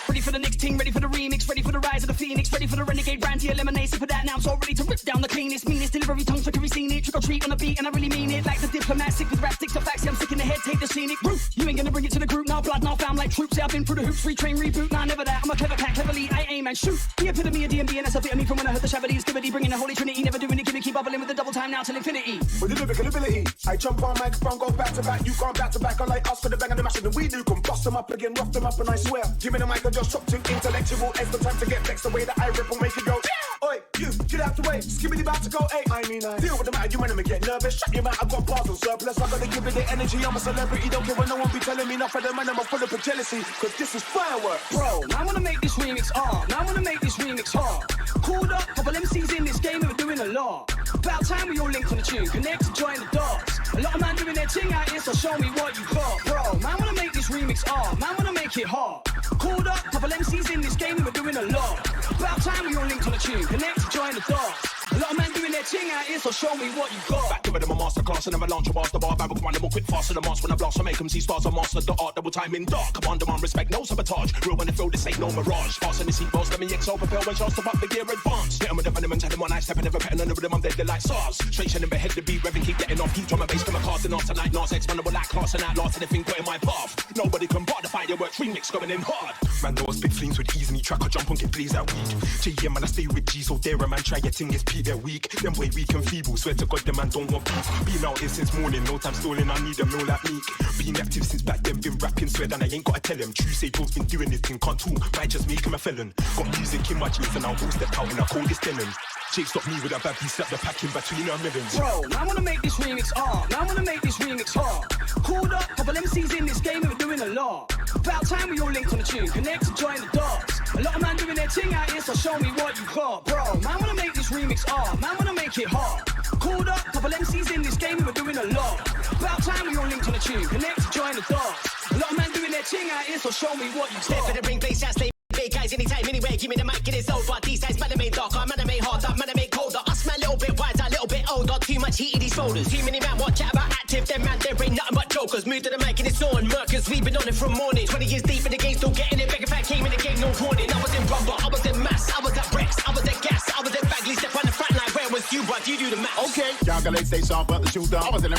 Ready for the next ting, ready for the remix, ready for the rise of the phoenix, ready for the renegade brandy eliminate. For that now I'm so ready to rip down the cleanest, meanest delivery tongue trickery scene it. Trick or treat on the beat and I really mean it. Like the diplomat, sick with rap sticks of facts. I'm sick in the head, take the scenic route. You ain't gonna bring it to the group, now blood, now found like troops. Yeah, I've been through the hoops, free train reboot, nah never that. I'm a clever cat, cleverly I aim and shoot. The epitome of DMB and that's a bit of me from when I heard the Chablis Divinity, bringing the Holy Trinity, never doing it, gimmicky, bubbling with the double time now till infinity. With the lyrical ability, I jump on microphone, go back to back. You can't back to back, unlike us for the bang and the mashing. And we do can bust them up again, rough them up, and I swear, give me the mic and just talk to intellectual. It's the time to get vexed the way that I rip and make it go. Oi, you, get out the way. Skibbity about to go, hey, I mean, I deal with the matter, you enemy get nervous. Shut your mouth, I got bars on surplus. I gotta give it the energy, I'm a celebrity. Don't care when no one be telling me nothing, the man, I'm full of jealousy. Cause this is fireworks. Bro, now I wanna make this remix now I wanna make this remix hard. Called up, couple MCs in this game and we're doing a lot. About time we all link on the tune, connect to join the dots. A lot of man doing their thing out here, so show me what you got. Bro, man wanna make this remix man wanna make it hard. Called up, couple MCs in this game and we're doing a lot. About time we all linked on the tune, connect to join the dots. A lot of men doing their thing out here, so show me what you got. Back giving them a masterclass and never launch a master bar. Babble one, more quick, faster than master when I blast. So make them see stars, I master the art, double time in dark. Come on, demand, respect, no sabotage. Real when they feel this ain't no mirage. Passing the seat belts, let me XO propel when shots to up the gear advance. Hit them with the venom and tell them one I step and never petting under with them, I'm dead, they're like SARS. Straight in the head, the beat, revving, keep getting off. Keep drum and bass, come a casting off tonight. Nas, expandable like class and outlast, anything put in my path. Nobody can bar the fireworks, remix going in hard. Man, those big flames with ease, any track, I jump on, get plays that week. JM, man, I stay with G, so there, a man, try your thing, is Pete, they're weak. Them boy weak and feeble, swear to God, the man don't want beef. Been out here since morning, no time stolen, I need them, no like meek. Been active since back then, been rapping, swear that I ain't gotta tell him. True, say Joe's been doing this thing, can't talk, might just make him a felon. Got music in my jeans and I'll all step out in the coldest denim. Jake stopped me with a bad piece, slapped the pack in between our melons. Bro, now I wanna make this remix now I wanna make this remix hard. Called up, couple MCs in this game and we're doing a lot. About time we all linked on the tune, connect to join the dots. A lot of man doing their thing out here, so show me what you got. Bro, man wanna make this remix man wanna make it hard. Called up, couple MCs in this game and we're doing a lot. About time we all linked on the tune, connect to join the dots. A lot of man doing their thing out here, so show me what you got. Step for the ring, bass, shout, slay. Big guys anytime, anywhere, give me the mic, it is over. These guys, man, I made darker, man, I made harder, man, I made colder. Us, man, a little bit wiser, a little bit older. Too much heat in these shoulders. Too many man, what chat about active, them man, there ain't nothing but jokers. Moved to the mic and it's on, murkers, we been on it from morning. 20 years deep in the game, still getting it. Begging fat came in the game, no warning. I was in rubber, I was in mass, I was at Rex, I was at gas, I was at Bagley, step on the front line. Where was you, bruv? You do the math. Okay, y'all late station, but the shooter. I was in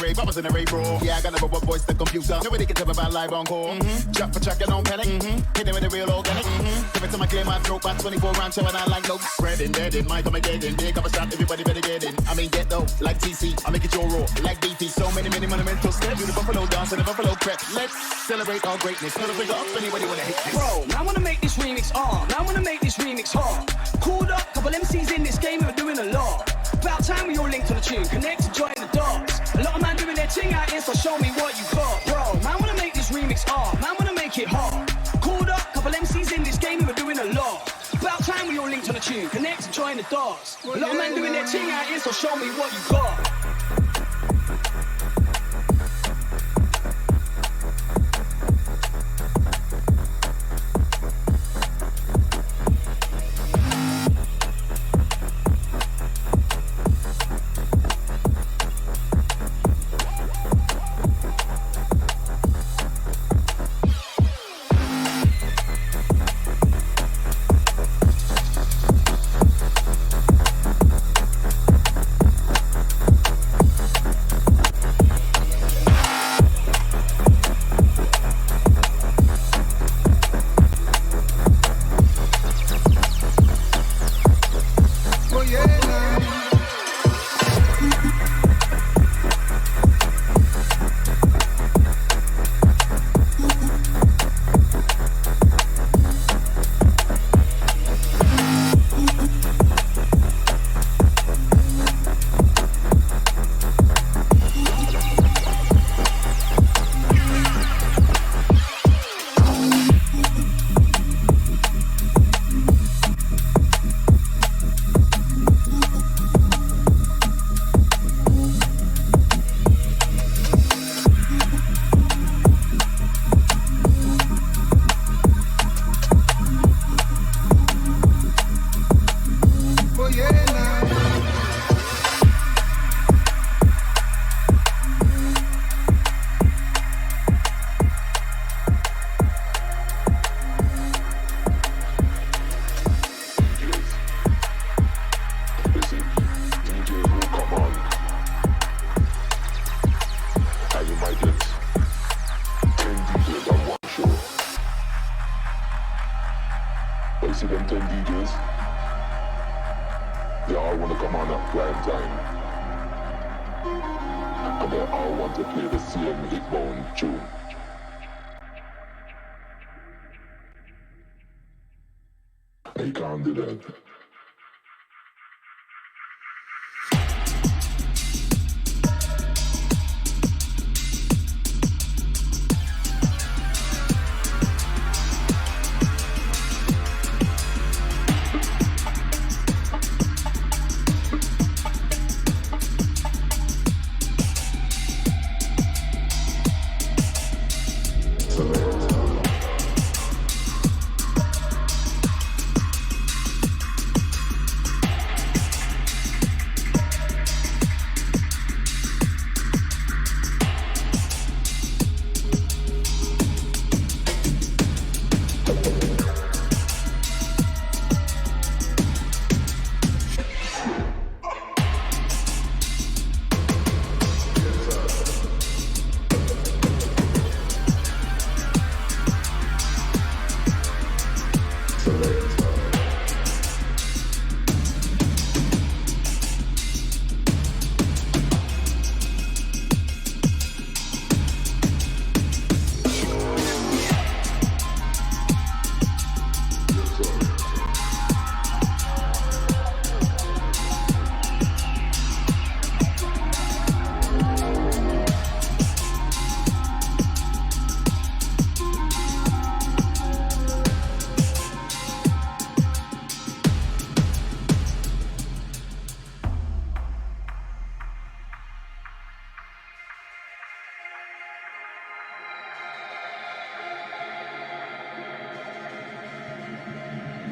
a rave, bro. Yeah, I got never what voice the computer. Nobody can tell me about live on call. Chuck for chuck, and don't panic. Hit them with the real organic. Give it to my clear, my throat, by 24 rounds, showing I like no. Spreading, dead in, my Armageddon. Big up a shot, everybody better get in. I mean, get though, like TC. I make it your raw, like BT. So many monumental steps. Do the buffalo dance and the buffalo prep. Let's celebrate our greatness. Put a finger up, anybody wanna hit this. Bro, now I wanna make this remix now I wanna make this remix hard. Called up, couple MCs in this game and we're doing a lot. About time we all linked on the tune, connect to join the dots. A lot of man doing their thing out here, so show me what you got. Bro, man wanna make this remix man wanna make it hard. Called up, couple MCs in this game and we're doing a lot. About time we all linked on the tune, connect to join the dots. A lot of men doing their thing out here, so show me what you got. I see them 10 DJs. They all want to come on at prime time. And they all want to play the same hit-bound tune. I can't do that.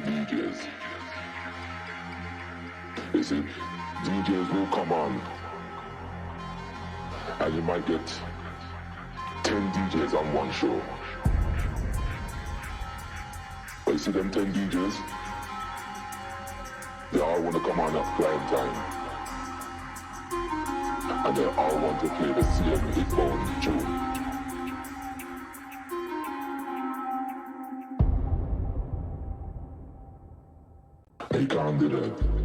DJs. You see, DJs will come on, and you might get 10 DJs on one show. But you see them 10 DJs, they all want to come on at prime time, and they all want to play the same hit-bound tune. I can't do that.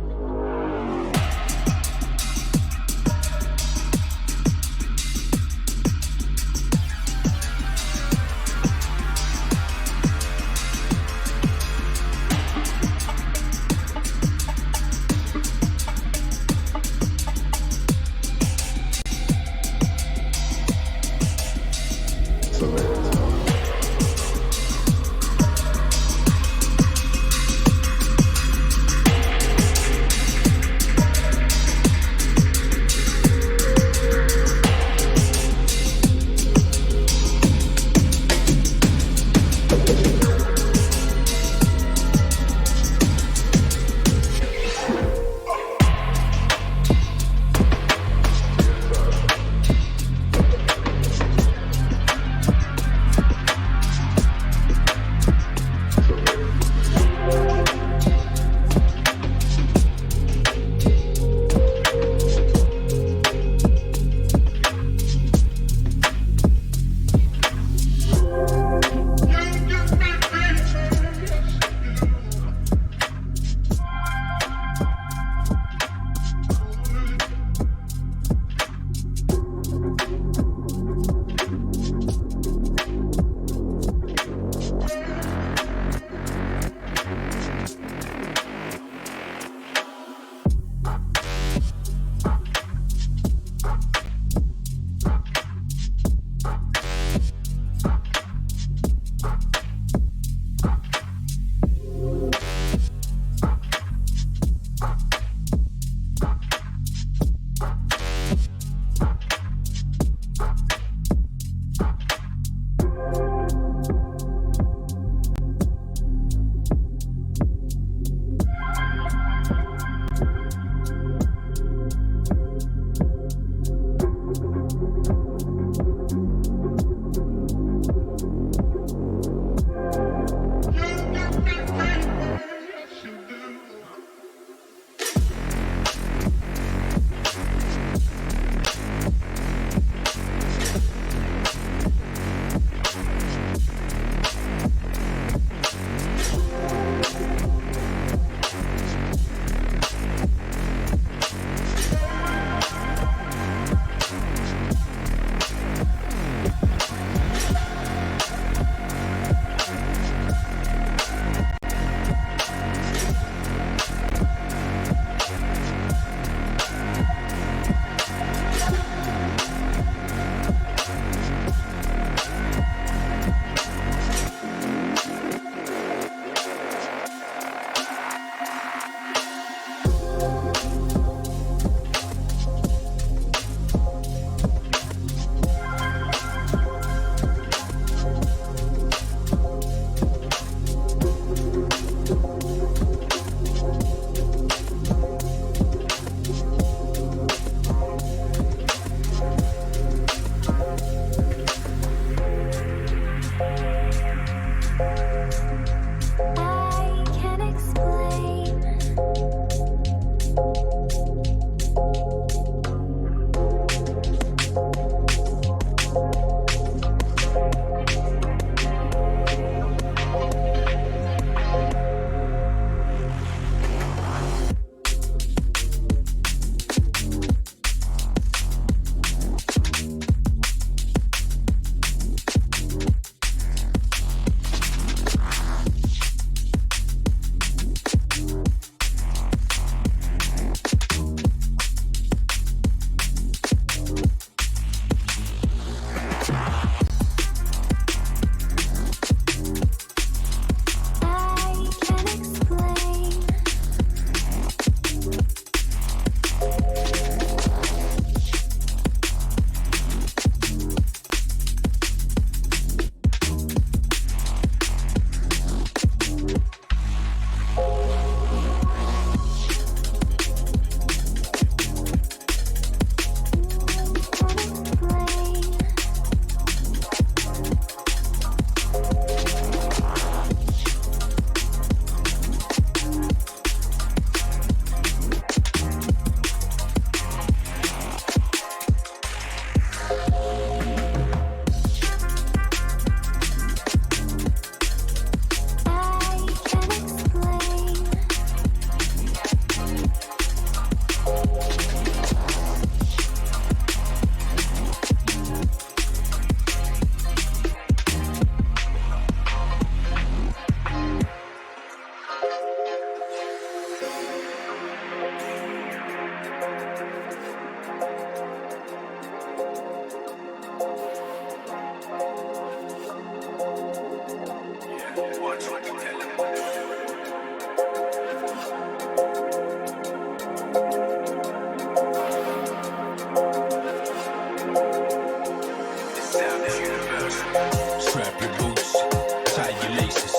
your laces.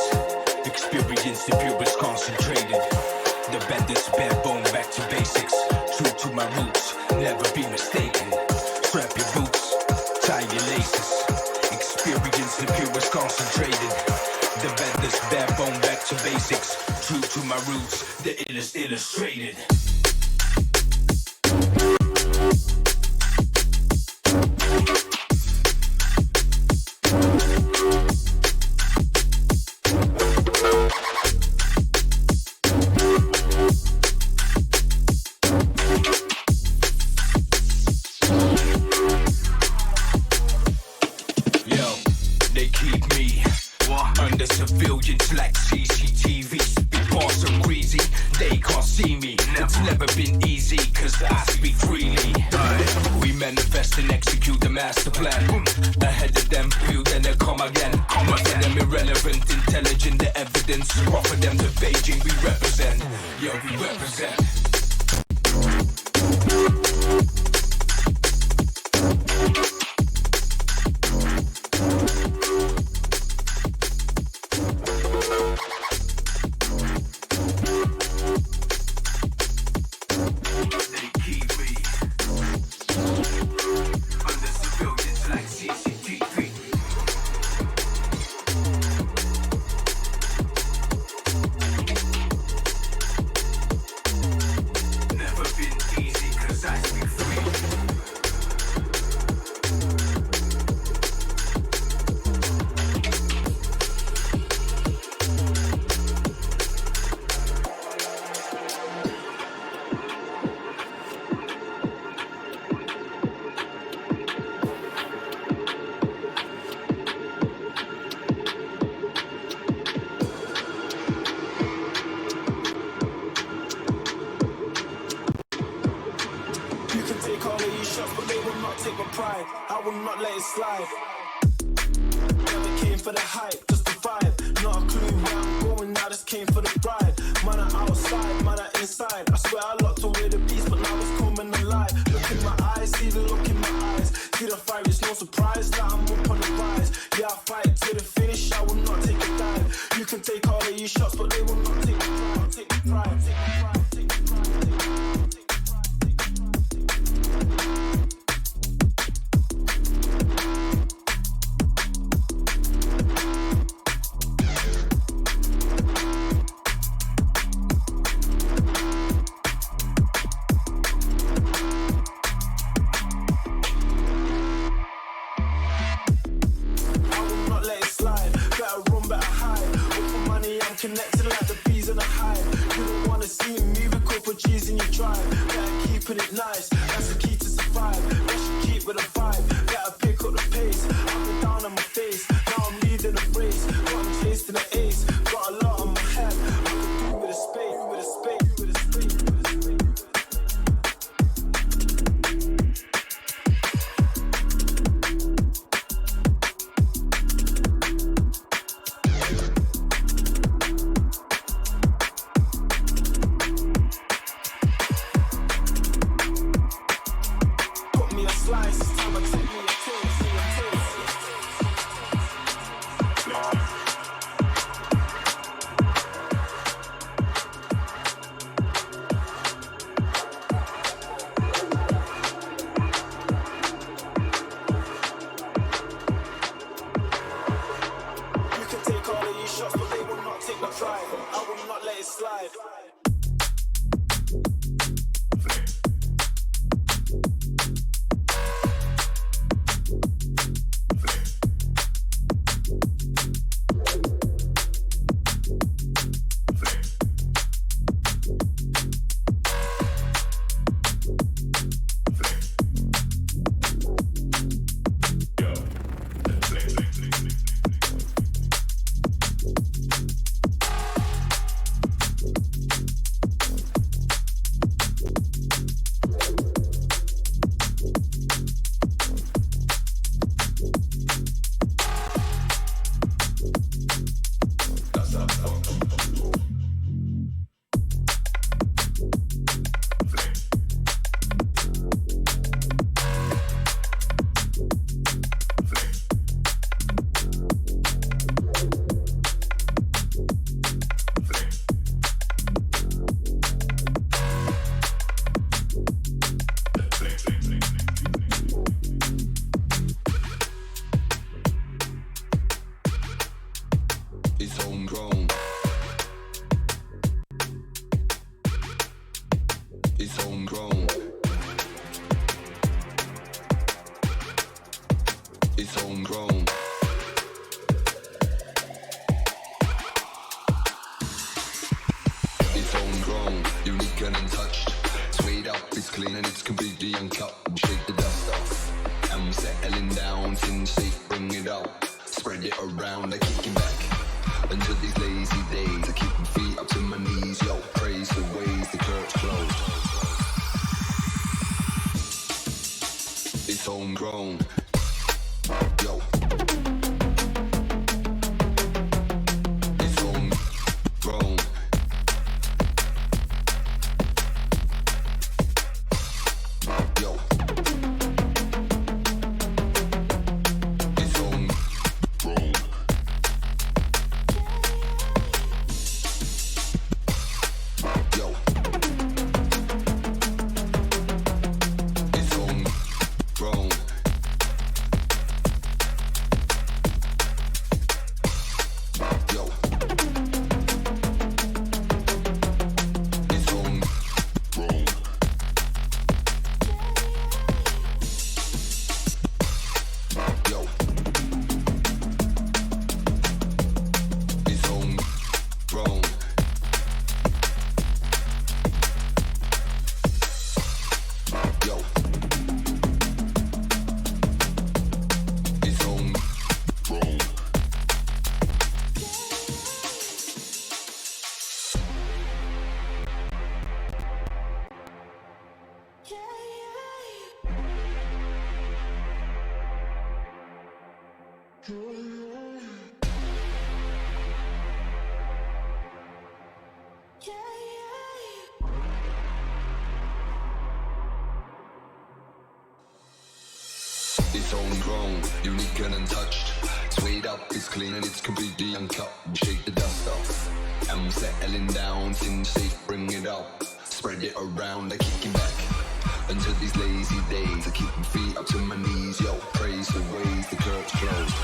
Experience the purest concentrated. The benders bare bone back to basics. True to my roots, never be mistaken. Strap your boots, tie your laces. Experience the purest concentrated. The benders bare bone back to basics. True to my roots, the illest illustrated. It's homegrown. It's homegrown. It's homegrown. It's homegrown, unique and untouched. Swayed up, it's clean and it's completely uncut. Shake the dust off, and we're settling down. Sin safe, bring it out. Spread it around, I kick it back. Until these lazy days, I keep my feet up to my knees. Yo, praise the ways the curtains closed. It's homegrown. Yo. It's homegrown. Yo. It's homegrown. Yo. It's homegrown. Yo. It's homegrown. Yo. It's homegrown. Yo. It's homegrown. It's homegrown, unique and untouched. Swayed up, it's clean and it's completely uncut. Shake the dust off, and we're settling down. Sin safe, bring it out. Spread it around, I kick it back. Until these lazy days, I keep my feet up to my knees. Yo, praise the ways the curtains closed.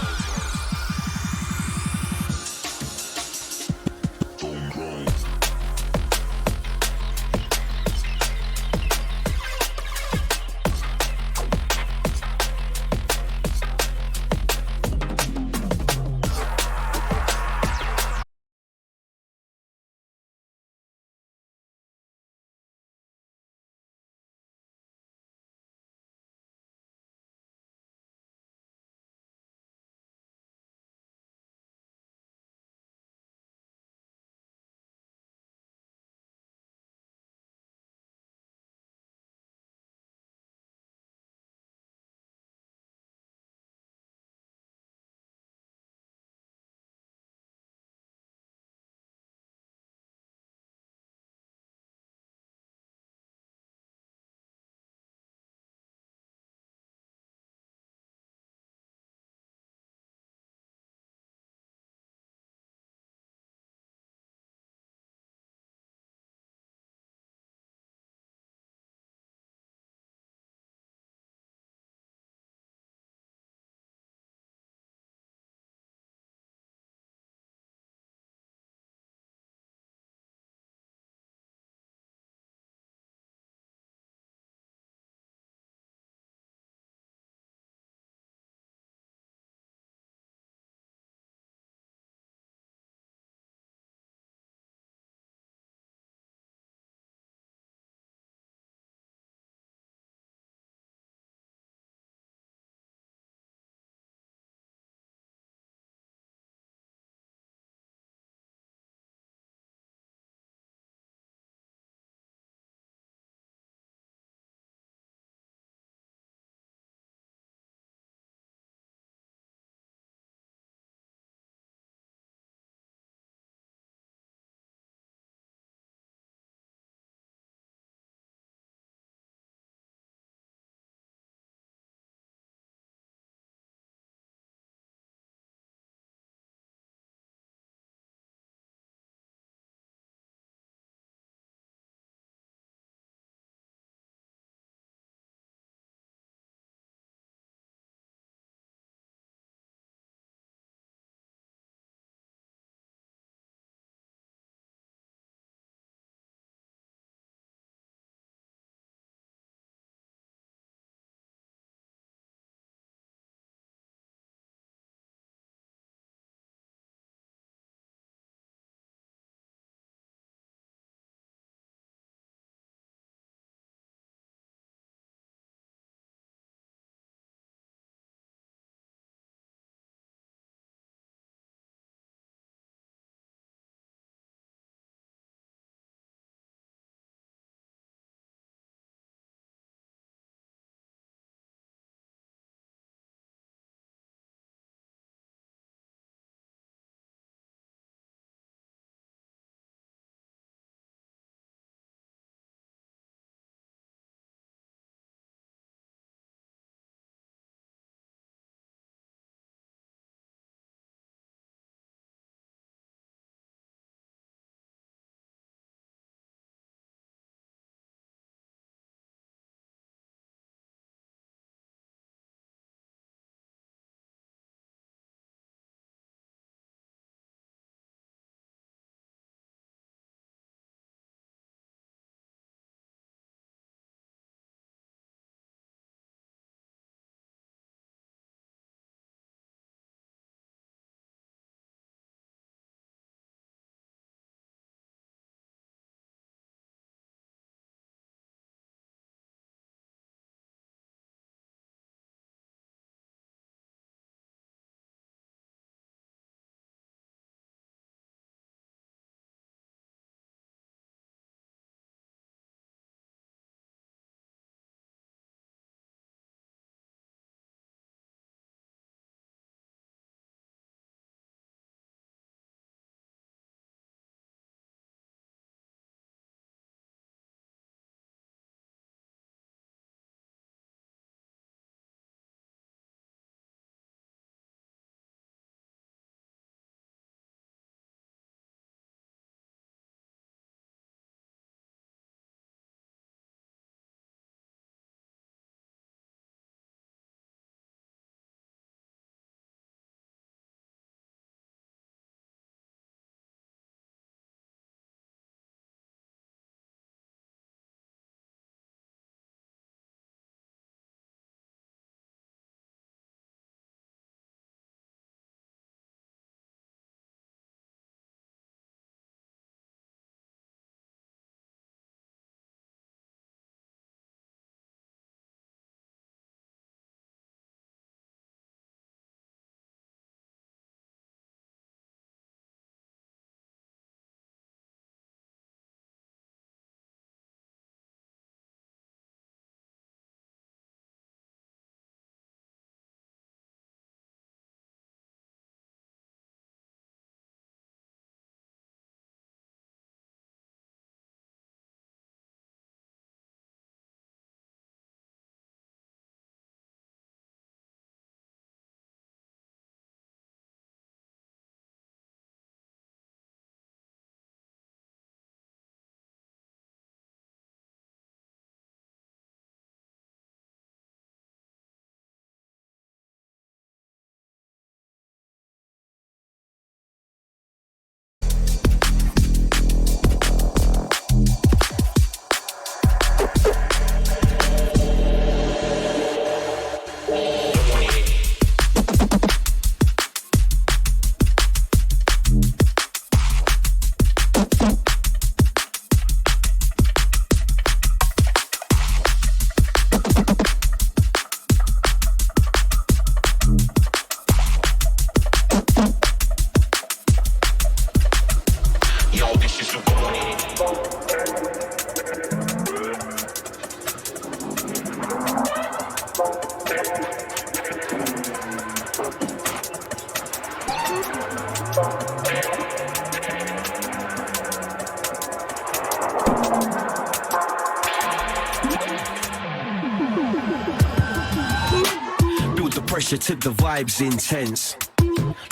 Pressure till the vibe's intense.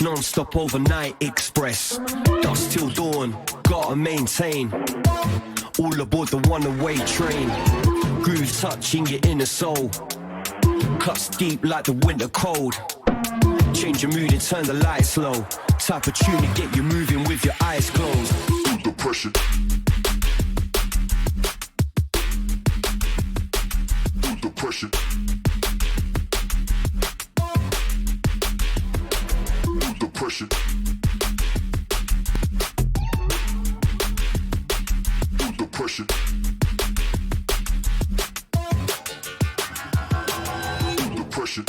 Non-stop overnight express. Dusk till dawn, gotta maintain. All aboard the one-way train. Groove touching your inner soul. Cuts deep like the winter cold. Change your mood and turn the lights low. Type of tune to get you moving with your eyes closed. Feel the pressure. Feel the pressure. Pressure. Feel the pressure. Feel the pressure.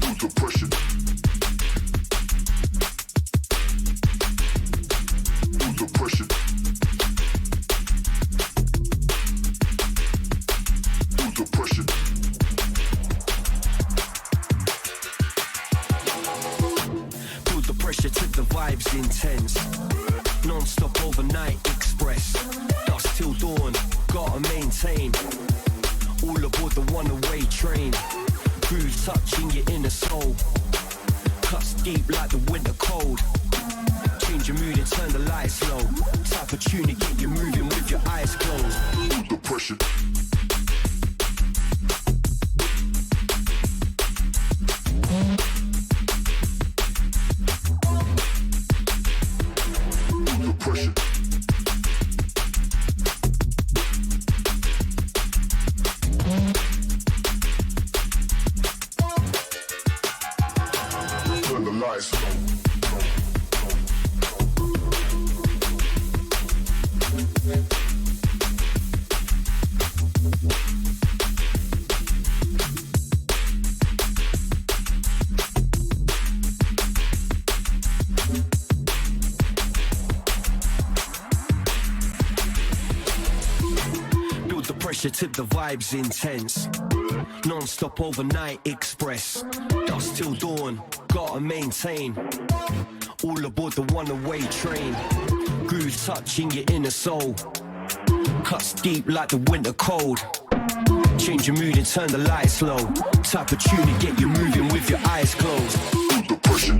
Feel the pressure. Feel the pressure. Feel the pressure. Pressure till the vibe's intense. Non-stop overnight express. Dusk till dawn, gotta maintain. All aboard the one-way train. Groove touching your inner soul. Cuts deep like the winter cold. Change your mood and turn the lights low. Type of tune to get you moving with your eyes closed. Feel the pressure. Till the vibe's intense. Non-stop overnight express. Dusk till dawn, gotta maintain. All aboard the one-way train. Groove touching your inner soul. Cuts deep like the winter cold. Change your mood and turn the lights low. Type of tune to get you moving with your eyes closed. Feel the pressure.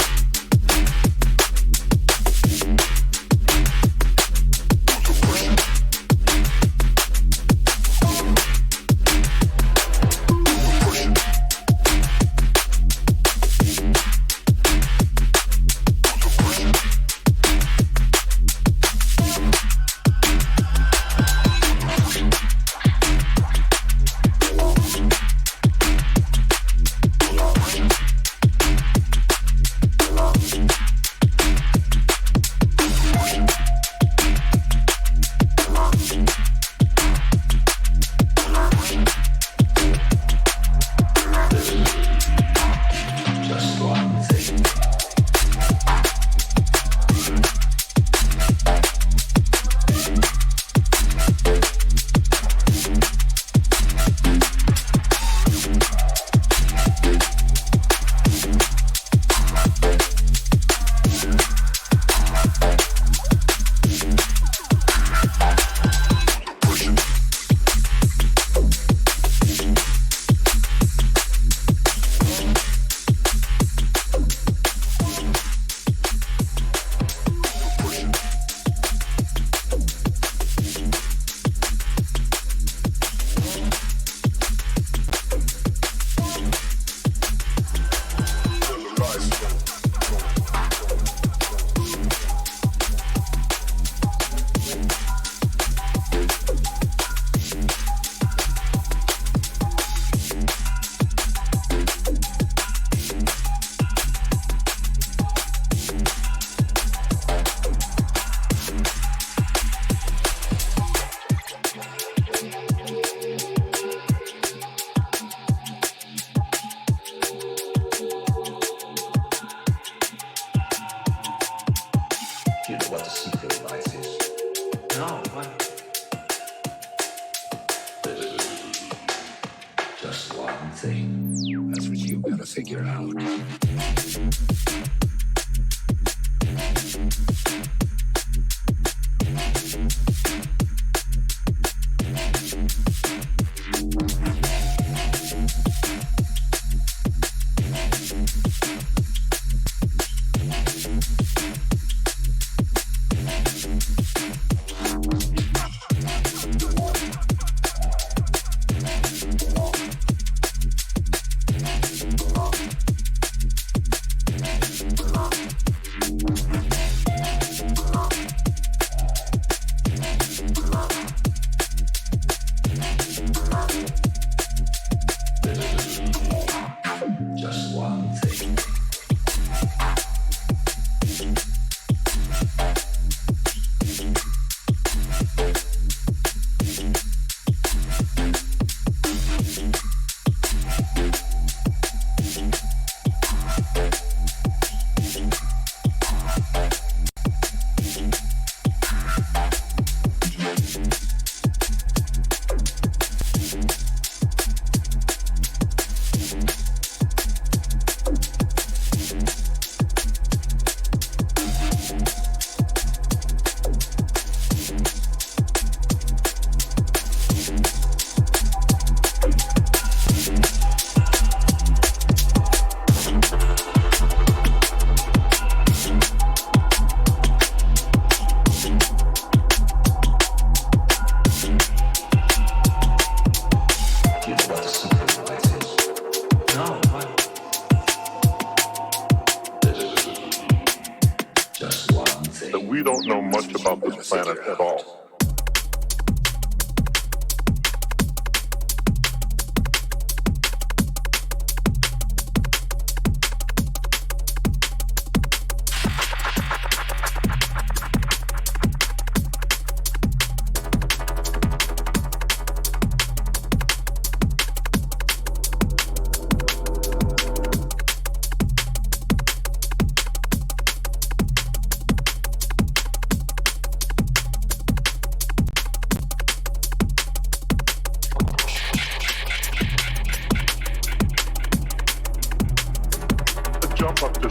we don't know much about this planet at all.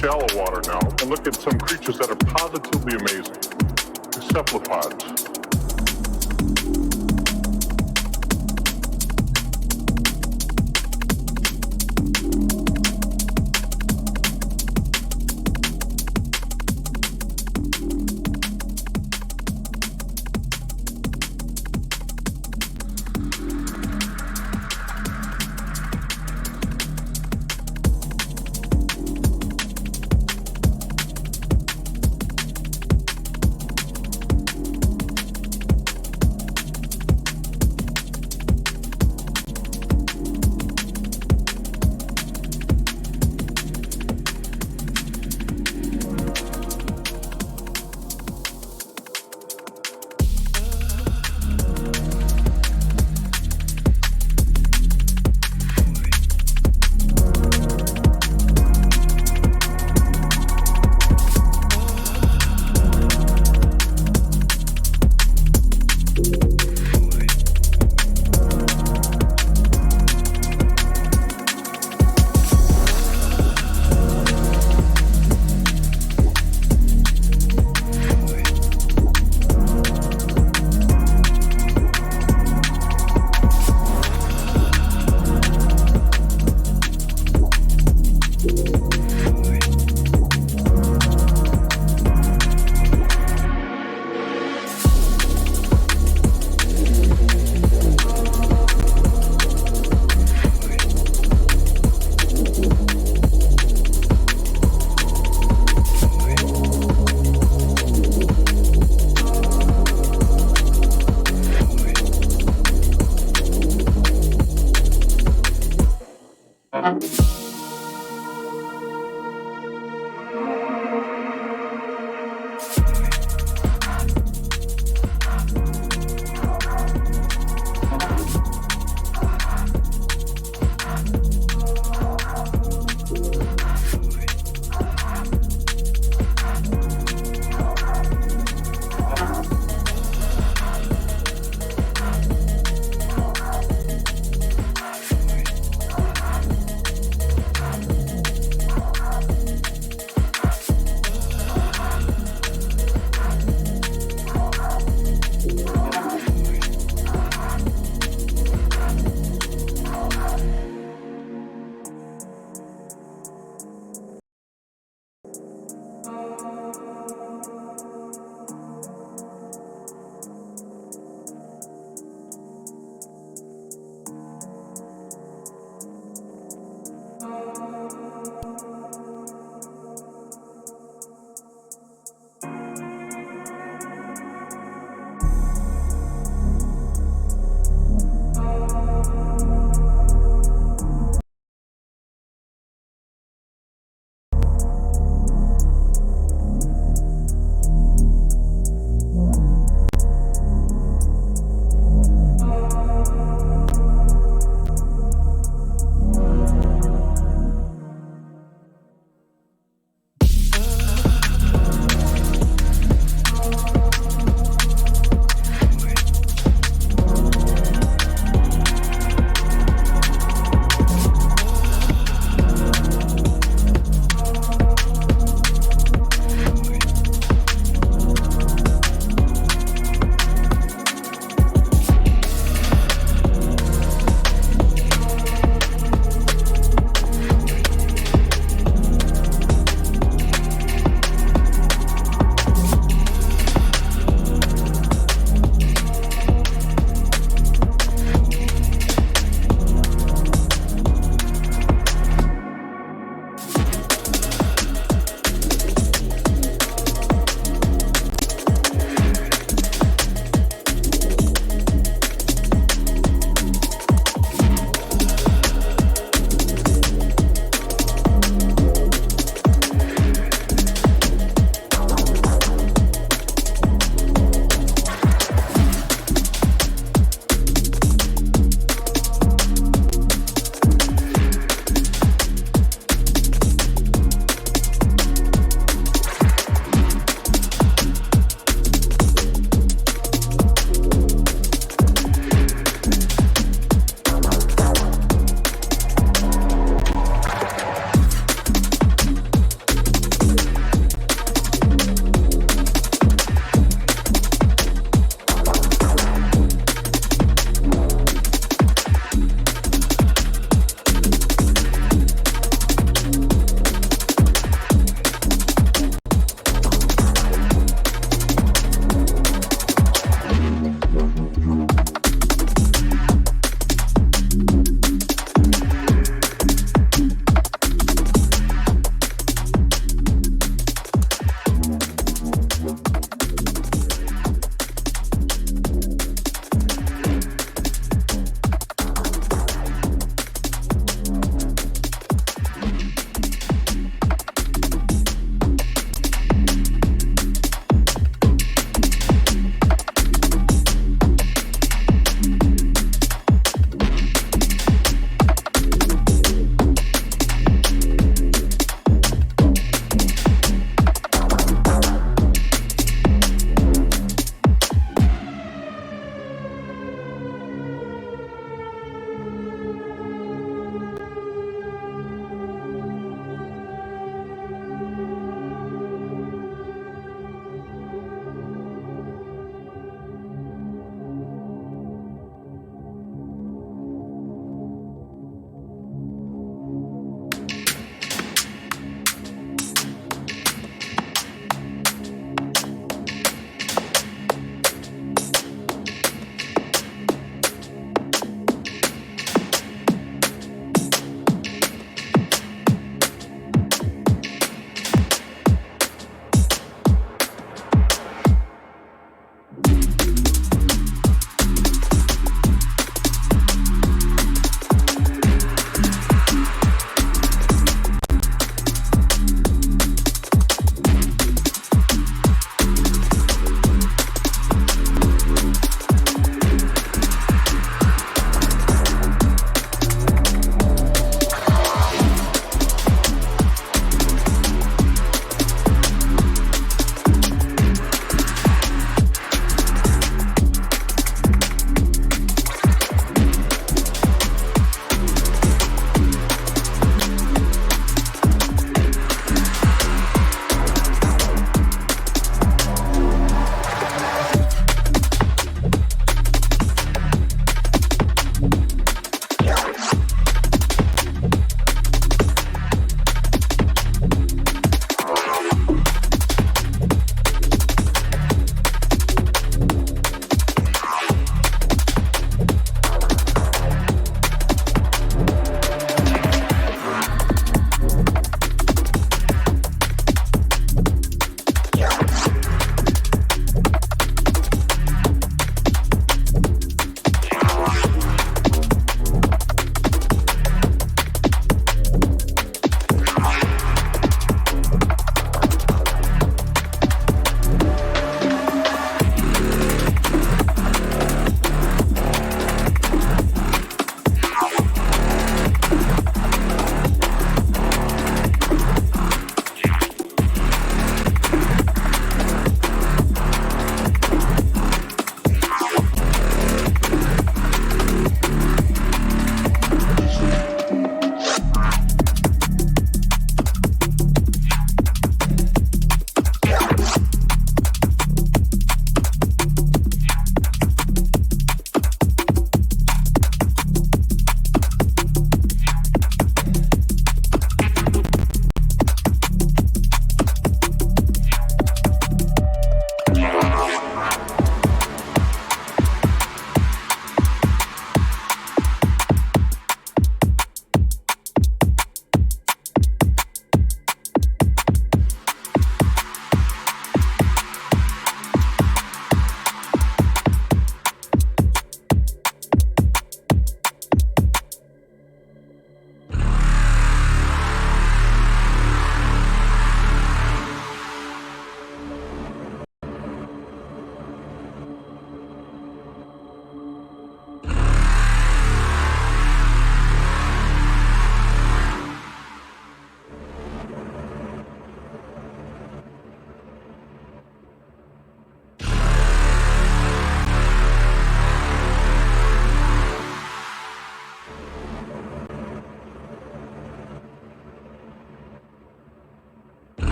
Shallow water now and look at some creatures that are positively amazing. The cephalopods.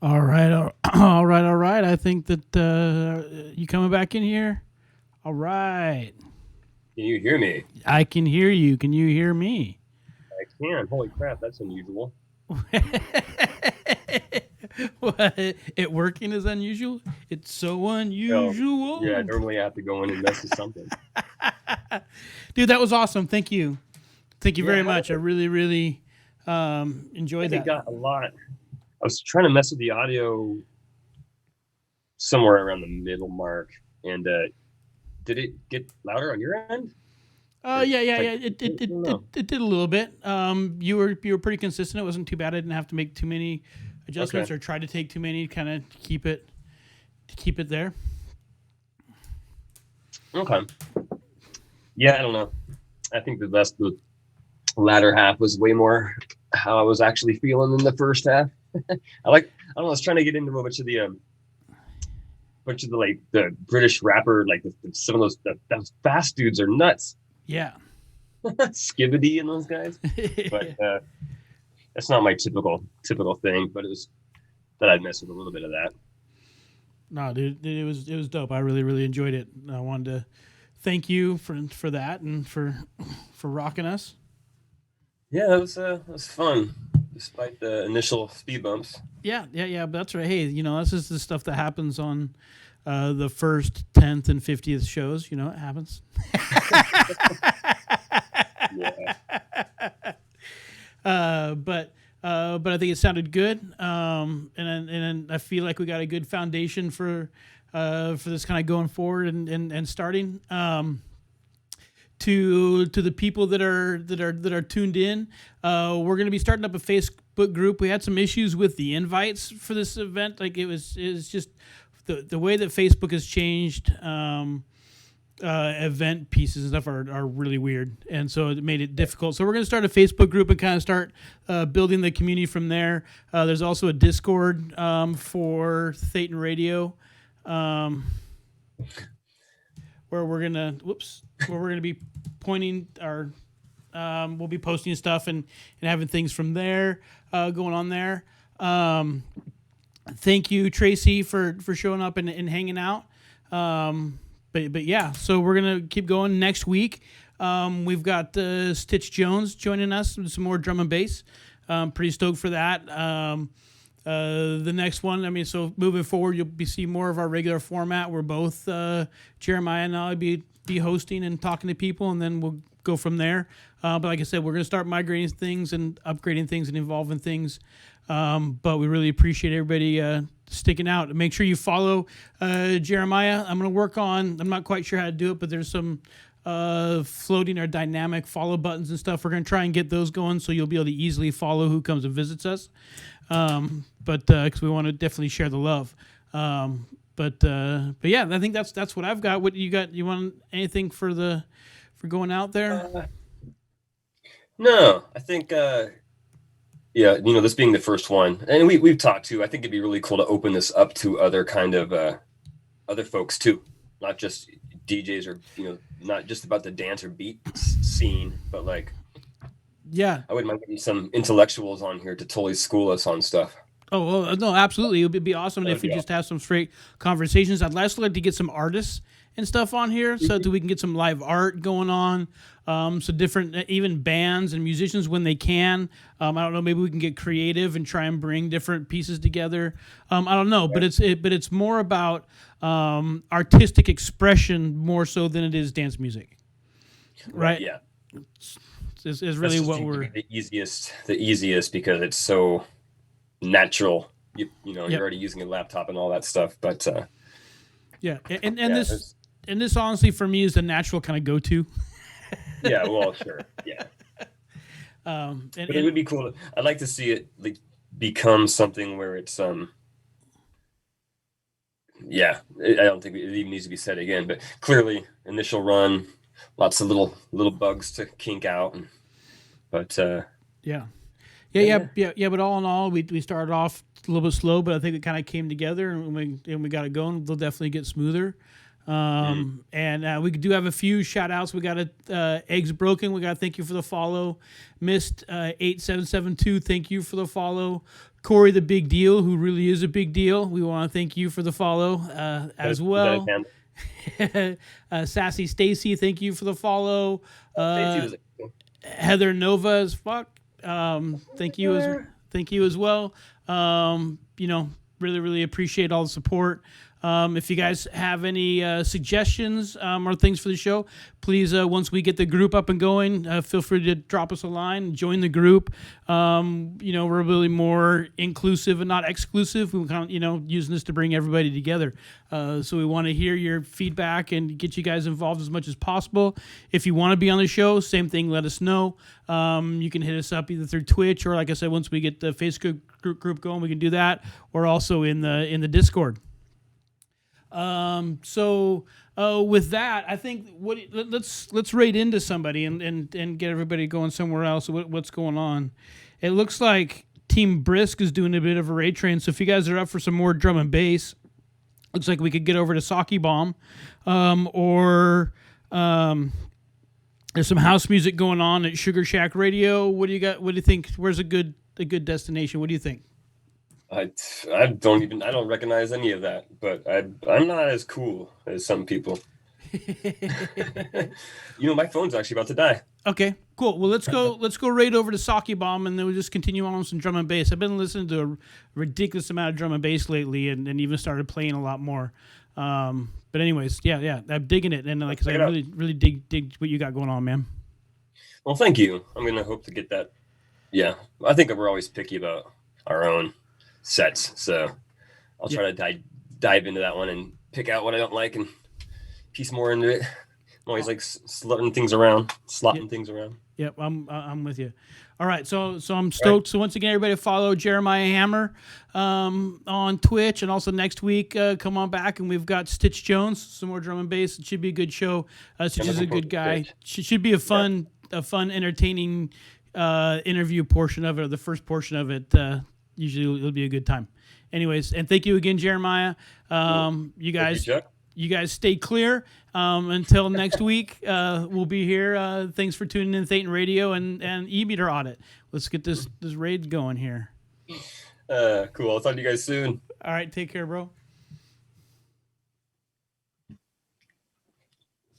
All right, all right. I think that you coming back in here. All right. Can you hear me? I can hear you. Can you hear me? I can. Holy crap, that's unusual. What? It working is unusual? It's so unusual. Yeah, normally I have to go in and mess with something. Dude, that was awesome. Thank you. Thank you very much. I really, really enjoyed that. Got a lot. I was trying to mess with the audio somewhere around the middle mark, and did it get louder on your end? Yeah. It did a little bit. You were pretty consistent. It wasn't too bad. I didn't have to make too many adjustments or try to take too many. Kind of keep it there. Okay. Yeah, I don't know. I think the latter half was way more how I was actually feeling than the first half. I don't know. I was trying to get into a bunch of the like the British rapper, like some of those fast dudes are nuts. Yeah. Skibbity and those guys. But that's not my typical thing, but it was that I'd mess with a little bit of that. No, dude, it was dope. I really, really enjoyed it. I wanted to thank you for that and for rocking us. Yeah, it was fun, despite the initial speed bumps. Yeah, but that's right. Hey, this is the stuff that happens on the first, 10th, and 50th shows. It happens. Yeah. But I think it sounded good, and I feel like we got a good foundation for this kind of going forward and starting. To the people that are tuned in, we're going to be starting up a Facebook group. We had some issues with the invites for this event. Like it was just the way that Facebook has changed. Event pieces and stuff are really weird, and so it made it difficult. So we're going to start a Facebook group and kind of start building the community from there. There's also a Discord for Thetan Radio, where we're gonna be pointing our we'll be posting stuff and having things from there going on there. Thank you, Tracy, for showing up and hanging out. But yeah, so we're gonna keep going next week. We've got Stitch Jones joining us with some more drum and bass. Pretty stoked for that. The next one, so moving forward, you'll be seeing more of our regular format. We're both Jeremiah and I'll be hosting and talking to people, and then we'll go from there. But like I said, we're gonna start migrating things and upgrading things and evolving things. But we really appreciate everybody sticking out. Make sure you follow Jeremiah. I'm going to work on, I'm not quite sure how to do it, but there's some floating or dynamic follow buttons and stuff. We're going to try and get those going so you'll be able to easily follow who comes and visits us. But because we want to definitely share the love. But yeah, I think that's what I've got. What you got? You want anything for going out there? No, I think yeah, this being the first one, and we've talked to, I think it'd be really cool to open this up to other kind of other folks too, not just DJs or not just about the dance or beat scene, but like, yeah, I wouldn't mind getting some intellectuals on here to totally school us on stuff. Oh, well, no, absolutely. It would be awesome if we just have some straight conversations. I'd also like to get some artists and stuff on here so that we can get some live art going on. So different, even bands and musicians when they can. I don't know, maybe we can get creative and try and bring different pieces together. I don't know, but it's more about artistic expression more so than it is dance music. Right? Yeah. Is really what we're the easiest because it's so natural. You're already using a laptop and all that stuff, but yeah, and this honestly for me is the natural kind of go-to. Yeah, well, sure, yeah. But it would be cool. I'd like to see it like become something where it's yeah. I don't think it even needs to be said again, but clearly initial run, lots of little bugs to kink out, but yeah. But all in all, we started off a little bit slow, but I think it kind of came together, and we got it going. They'll definitely get smoother. And we do have a few shout outs. We got Eggs Broken. We got to thank you for the follow. Mist 8772, thank you for the follow. Corey the Big Deal, who really is a big deal. We want to thank you for the follow as well. Sassy Stacy, thank you for the follow. Heather Nova as fuck. Thank you as well. Really, really appreciate all the support. If you guys have any suggestions or things for the show, please, once we get the group up and going, feel free to drop us a line, join the group. We're really more inclusive and not exclusive. We're kind of, using this to bring everybody together. So we want to hear your feedback and get you guys involved as much as possible. If you want to be on the show, same thing, let us know. You can hit us up either through Twitch or, like I said, once we get the Facebook group going, we can do that. Or also in the Discord. With that, I think let's raid into somebody and get everybody going somewhere else. What's going on? It looks like Team Brisk is doing a bit of a raid train. So if you guys are up for some more drum and bass, looks like we could get over to Saki Bomb, or there's some house music going on at Sugar Shack Radio. What do you got? What do you think? Where's a good destination? What do you think? I don't recognize any of that, but I'm not as cool as some people. My phone's actually about to die. Okay, cool. Well, let's go right over to Saki Bomb, and then we'll just continue on with some drum and bass. I've been listening to a ridiculous amount of drum and bass lately, and even started playing a lot more. But anyways, yeah, I'm digging it, and like I said, I really, really dig what you got going on, man. Well, thank you. I'm gonna hope to get that. Yeah, I think we're always picky about our own sets, so I'll try to dive into that one and pick out what I don't like and piece more into it. I'm always like slotting things around. Yep, I'm with you. All right, so I'm stoked. Right. So once again, everybody follow Jeremiah Hammer on Twitch, and also next week come on back and we've got Stitch Jones, some more drum and bass. It should be a good show. Stitch is a good guy. Should be a fun, entertaining interview portion of it, or the first portion of it. Usually it'll be a good time. Anyways, and thank you again, Jeremiah. You guys stay clear until next week. We'll be here. Thanks for tuning in Thetan Radio and E-Meter Audit. Let's get this raid going here. Cool. I'll talk to you guys soon. All right. Take care, bro.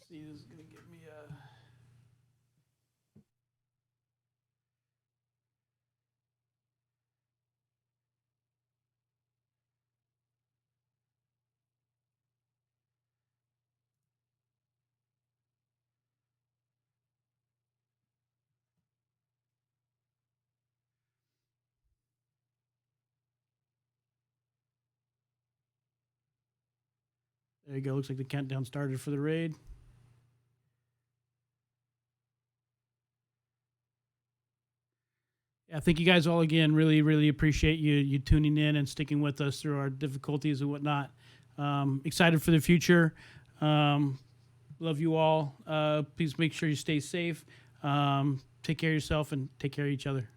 See, this is going to get me There you go. Looks like the countdown started for the raid. Yeah, thank you guys all again. Really, really appreciate you tuning in and sticking with us through our difficulties and whatnot. Excited for the future. Love you all. Please make sure you stay safe. Take care of yourself and take care of each other.